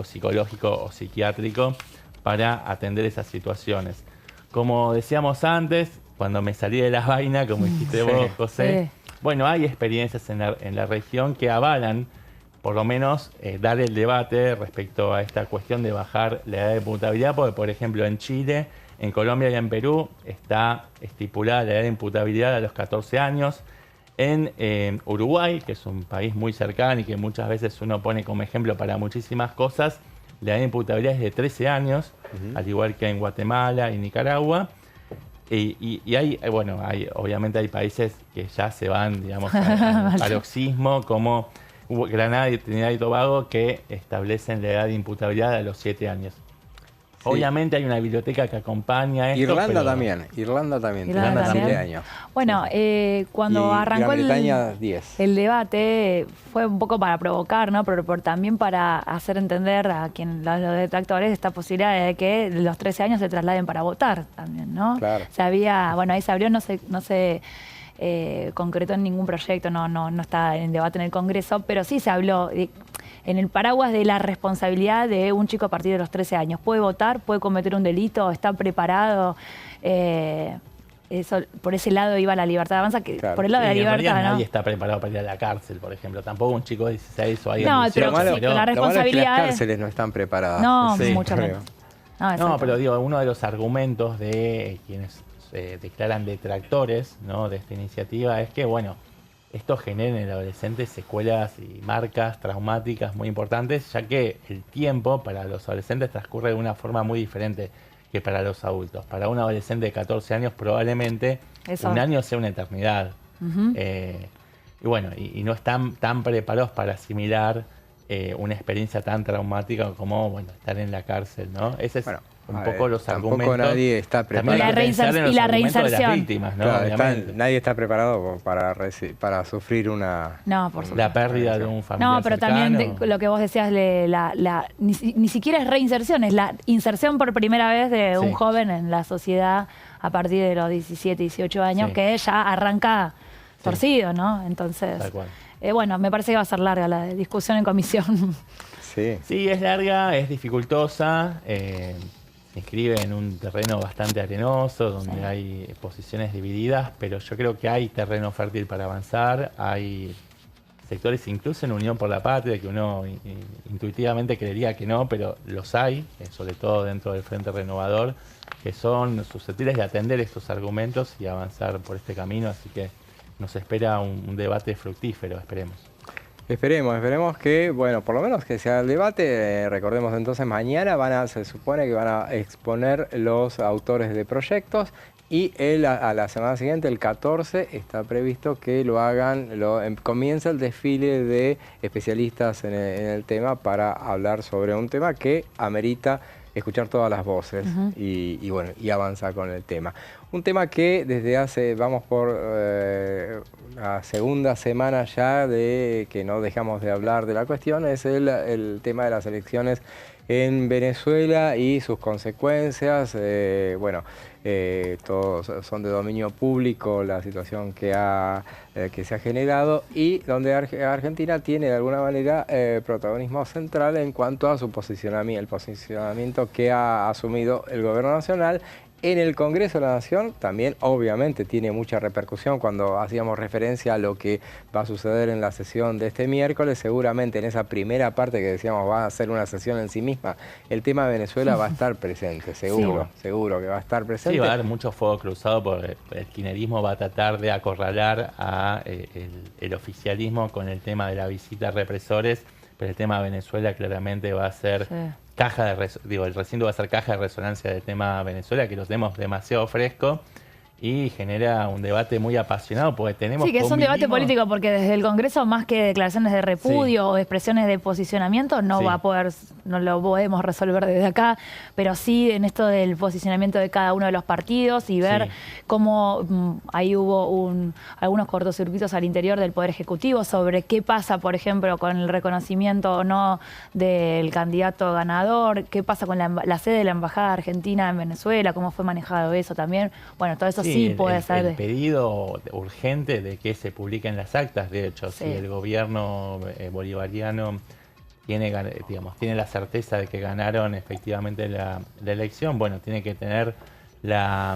psicológico o psiquiátrico para atender esas situaciones. Como decíamos antes, cuando me salí de las vainas, como dijiste vos, José, bueno, hay experiencias en la región que avalan, por lo menos, dar el debate respecto a esta cuestión de bajar la edad de imputabilidad, porque, por ejemplo, en Chile, en Colombia y en Perú está estipulada la edad de imputabilidad a los 14 años. En Uruguay, que es un país muy cercano y que muchas veces uno pone como ejemplo para muchísimas cosas, la edad de imputabilidad es de 13 años, al igual que en Guatemala y Nicaragua. Y hay, bueno, obviamente hay países que ya se van, digamos, al paroxismo, como Granada y Trinidad y Tobago, que establecen la edad de imputabilidad a los 7 años. Sí. Obviamente hay una biblioteca que acompaña esto. Irlanda también tiene 7 años. Bueno, cuando arrancó el debate fue un poco para provocar, ¿no? Pero también para hacer entender a los detractores esta posibilidad de que los 13 años se trasladen para votar también, ¿no? Claro. Ahí se abrió, no se concretó en ningún proyecto, no está en debate en el Congreso, pero sí se habló en el paraguas de la responsabilidad de un chico a partir de los 13 años. Puede votar, puede cometer un delito, está preparado. Eso, por ese lado iba la libertad de avanza, que por el lado de la libertad, ¿no? Nadie está preparado para ir a la cárcel, por ejemplo. Tampoco un chico de 16 o alguien de 18. Pero la responsabilidad... Las cárceles no están preparadas. No, mucho menos. No, pero digo, uno de los argumentos de quienes declaran detractores, ¿no?, de esta iniciativa es que, bueno, esto genera en el adolescente secuelas y marcas traumáticas muy importantes, ya que el tiempo para los adolescentes transcurre de una forma muy diferente que para los adultos. Para un adolescente de 14 años probablemente un año sea una eternidad. Y bueno, y no están tan preparados para asimilar una experiencia tan traumática como, bueno, estar en la cárcel, ¿no? Ese es un poco los argumentos. Tampoco nadie está preparado. Y la reinserción. De las víctimas, ¿no? Claro, nadie está preparado para sufrir la pérdida de un familiar. No, pero cercano. también lo que vos decías, ni siquiera es reinserción, es la inserción por primera vez de un joven en la sociedad a partir de los 17, 18 años, que ya arranca torcido, ¿no? Entonces, tal cual. Bueno, me parece que va a ser larga la discusión en comisión. Sí, es larga, es dificultosa. Se inscribe en un terreno bastante arenoso, donde hay posiciones divididas, pero yo creo que hay terreno fértil para avanzar. Hay sectores, incluso en Unión por la Patria, que uno intuitivamente creería que no, pero los hay, sobre todo dentro del Frente Renovador, que son susceptibles de atender estos argumentos y avanzar por este camino. Así que nos espera un debate fructífero, esperemos. Esperemos que, bueno, por lo menos que sea el debate. Recordemos entonces, mañana se supone que van a exponer los autores de proyectos y a la semana siguiente, el 14, está previsto que lo hagan, comienza el desfile de especialistas en el tema para hablar sobre un tema que amerita escuchar todas las voces y avanzar con el tema. Un tema que desde vamos por la segunda semana ya de que no dejamos de hablar de la cuestión, es el tema de las elecciones en Venezuela y sus consecuencias. Todos son de dominio público la situación que se ha generado y donde Argentina tiene de alguna manera protagonismo central en cuanto a su posicionamiento, el posicionamiento que ha asumido el gobierno nacional. En el Congreso de la Nación también obviamente tiene mucha repercusión. Cuando hacíamos referencia a lo que va a suceder en la sesión de este miércoles, seguramente en esa primera parte que decíamos va a ser una sesión en sí misma, el tema de Venezuela va a estar presente, seguro que va a estar presente. Sí, va a haber mucho fuego cruzado porque el kirchnerismo va a tratar de acorralar a el oficialismo con el tema de la visita a represores, pero el tema de Venezuela claramente va a ser... el recinto va a ser caja de resonancia del tema Venezuela, que lo tenemos demasiado fresco y genera un debate muy apasionado porque tenemos... Sí, que es un debate político porque desde el Congreso, más que declaraciones de repudio o expresiones de posicionamiento, no lo podemos resolver desde acá, pero sí en esto del posicionamiento de cada uno de los partidos y ver cómo ahí hubo algunos cortocircuitos al interior del Poder Ejecutivo sobre qué pasa, por ejemplo, con el reconocimiento o no del candidato ganador, qué pasa con la sede de la Embajada Argentina en Venezuela, cómo fue manejado eso también. Bueno, todo eso sí puede ser. El pedido urgente de que se publiquen las actas, de hecho, si el gobierno bolivariano tiene la certeza de que ganaron efectivamente la elección, bueno, tiene que tener la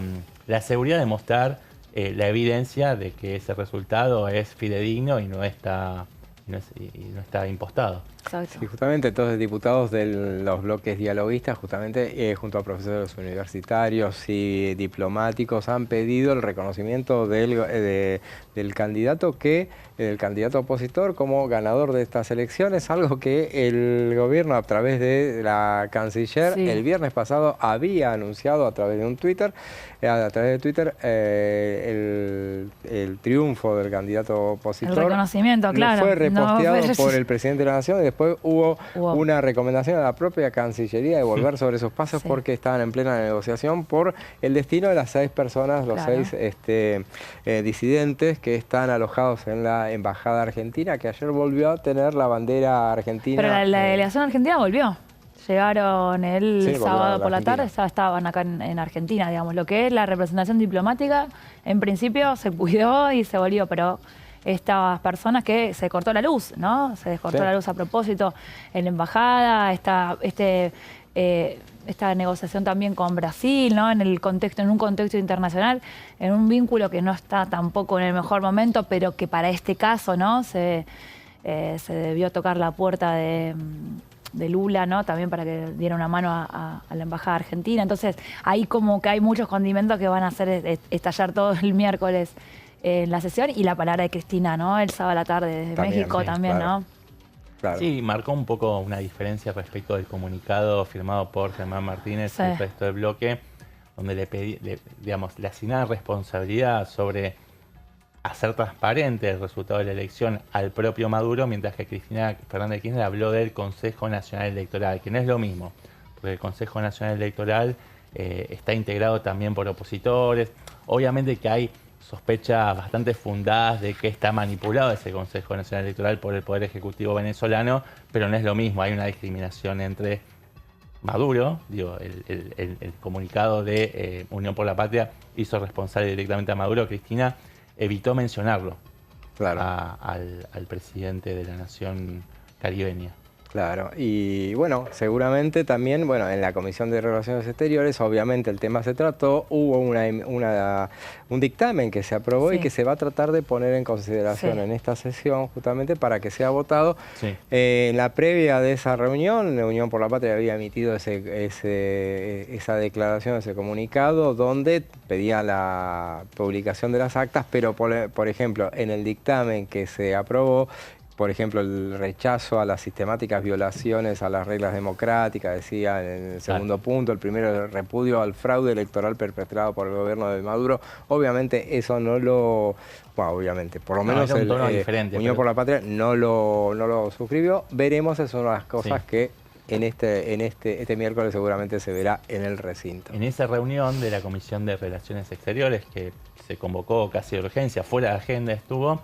seguridad de mostrar la evidencia de que ese resultado es fidedigno y no está impostado. Exacto. Sí, justamente entonces diputados de los bloques dialoguistas, justamente junto a profesores universitarios y diplomáticos, han pedido el reconocimiento del candidato opositor como ganador de estas elecciones, algo que el gobierno a través de la canciller el viernes pasado había anunciado a través de Twitter el triunfo del candidato opositor. El reconocimiento, claro. Fue reposteado por el presidente de la Nación y después hubo una recomendación a la propia Cancillería de volver sobre esos pasos porque estaban en plena negociación por el destino de las 6 personas, los 6 disidentes que están alojados en la Embajada Argentina, que ayer volvió a tener la bandera argentina. Pero la delegación argentina volvió. Llegaron el sábado por la tarde, estaban acá en Argentina, digamos. Lo que es la representación diplomática, en principio se cuidó y se volvió, pero estas personas que se cortó la luz, ¿no? Se descortó la luz a propósito en la embajada, esta negociación también con Brasil, ¿no? En un contexto internacional, en un vínculo que no está tampoco en el mejor momento, pero que para este caso, ¿no? Se debió tocar la puerta de Lula, ¿no? También para que diera una mano a la Embajada Argentina. Entonces, ahí como que hay muchos condimentos que van a hacer estallar todo el miércoles en la sesión, y la palabra de Cristina, ¿no? El sábado a la tarde desde México también, claro. ¿no? Claro. Sí, marcó un poco una diferencia respecto del comunicado firmado por Germán Martínez y el resto del bloque, donde le asignaban responsabilidad sobre hacer transparente el resultado de la elección al propio Maduro, mientras que Cristina Fernández de Kirchner habló del Consejo Nacional Electoral, que no es lo mismo, porque el Consejo Nacional Electoral está integrado también por opositores. Obviamente que hay sospechas bastante fundadas de que está manipulado ese Consejo Nacional Electoral por el Poder Ejecutivo venezolano, pero no es lo mismo, hay una discriminación entre Maduro, el comunicado de Unión por la Patria hizo responsable directamente a Maduro. Cristina evitó mencionarlo al presidente de la nación caribeña. Claro, y bueno, seguramente también, bueno, en la Comisión de Relaciones Exteriores, obviamente el tema se trató, hubo un dictamen que se aprobó y que se va a tratar de poner en consideración en esta sesión, justamente para que sea votado. En la previa de esa reunión, la Unión por la Patria había emitido esa declaración, ese comunicado, donde pedía la publicación de las actas, pero por ejemplo, en el dictamen que se aprobó, por ejemplo, el rechazo a las sistemáticas violaciones a las reglas democráticas, decía en el segundo punto, el primero, el repudio al fraude electoral perpetrado por el gobierno de Maduro. Obviamente eso no lo... Bueno, obviamente, por lo menos Unión por la Patria no lo suscribió. Veremos, es una de las cosas que este miércoles seguramente se verá en el recinto. En esa reunión de la Comisión de Relaciones Exteriores, que se convocó casi de urgencia, fuera de agenda estuvo...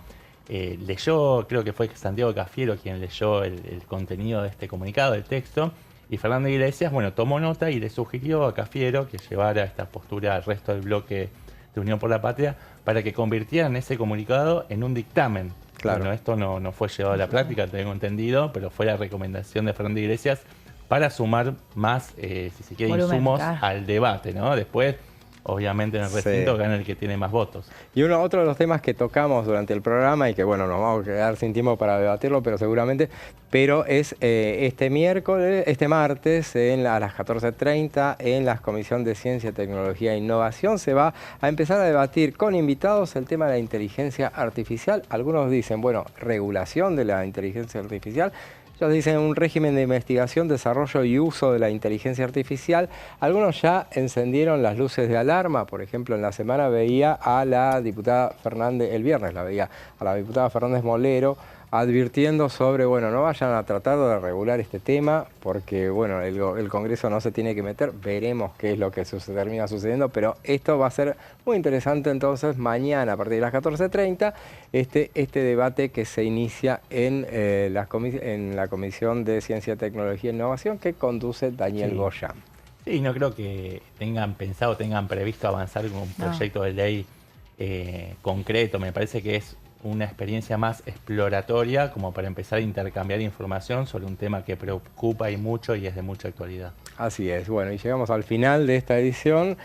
leyó, creo que fue Santiago Cafiero quien leyó el contenido de este comunicado, el texto, y Fernando Iglesias, bueno, tomó nota y le sugirió a Cafiero que llevara esta postura al resto del bloque de Unión por la Patria para que convirtieran ese comunicado en un dictamen. Claro. Bueno, esto no fue llevado a la práctica, tengo entendido, pero fue la recomendación de Fernando Iglesias para sumar más, si se quiere, insumos al debate, ¿no? Después... Obviamente en el recinto gana el que tiene más votos. Y otro de los temas que tocamos durante el programa y que bueno, nos vamos a quedar sin tiempo para debatirlo, pero es este martes a las 14:30 en la Comisión de Ciencia, Tecnología e Innovación se va a empezar a debatir con invitados el tema de la inteligencia artificial. Algunos dicen, bueno, regulación de la inteligencia artificial. Ellos dicen un régimen de investigación, desarrollo y uso de la inteligencia artificial. Algunos ya encendieron las luces de alarma. Por ejemplo, en la semana veía a la diputada Fernández, el viernes la veía a la diputada Fernández Molero, advirtiendo sobre, bueno, no vayan a tratar de regular este tema porque, bueno, el Congreso no se tiene que meter. Veremos qué es lo que termina sucediendo, pero esto va a ser muy interesante entonces mañana a partir de las 14:30 este debate que se inicia en la Comisión de Ciencia, Tecnología e Innovación que conduce Daniel Goya. Sí, no creo que tengan previsto avanzar con un proyecto de ley concreto. Me parece que es una experiencia más exploratoria como para empezar a intercambiar información sobre un tema que preocupa y mucho y es de mucha actualidad. Así es. Bueno, y llegamos al final de esta edición.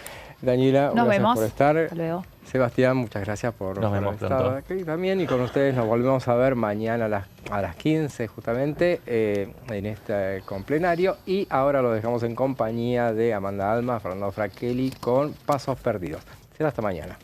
Daniela, gracias por estar. Hasta luego. Sebastián, muchas gracias por estar aquí también. Y con ustedes nos volvemos a ver mañana a las 15 justamente con plenario. Y ahora lo dejamos en compañía de Amanda Alma, Fernando Fracchelli con Pasos Perdidos. Será hasta mañana.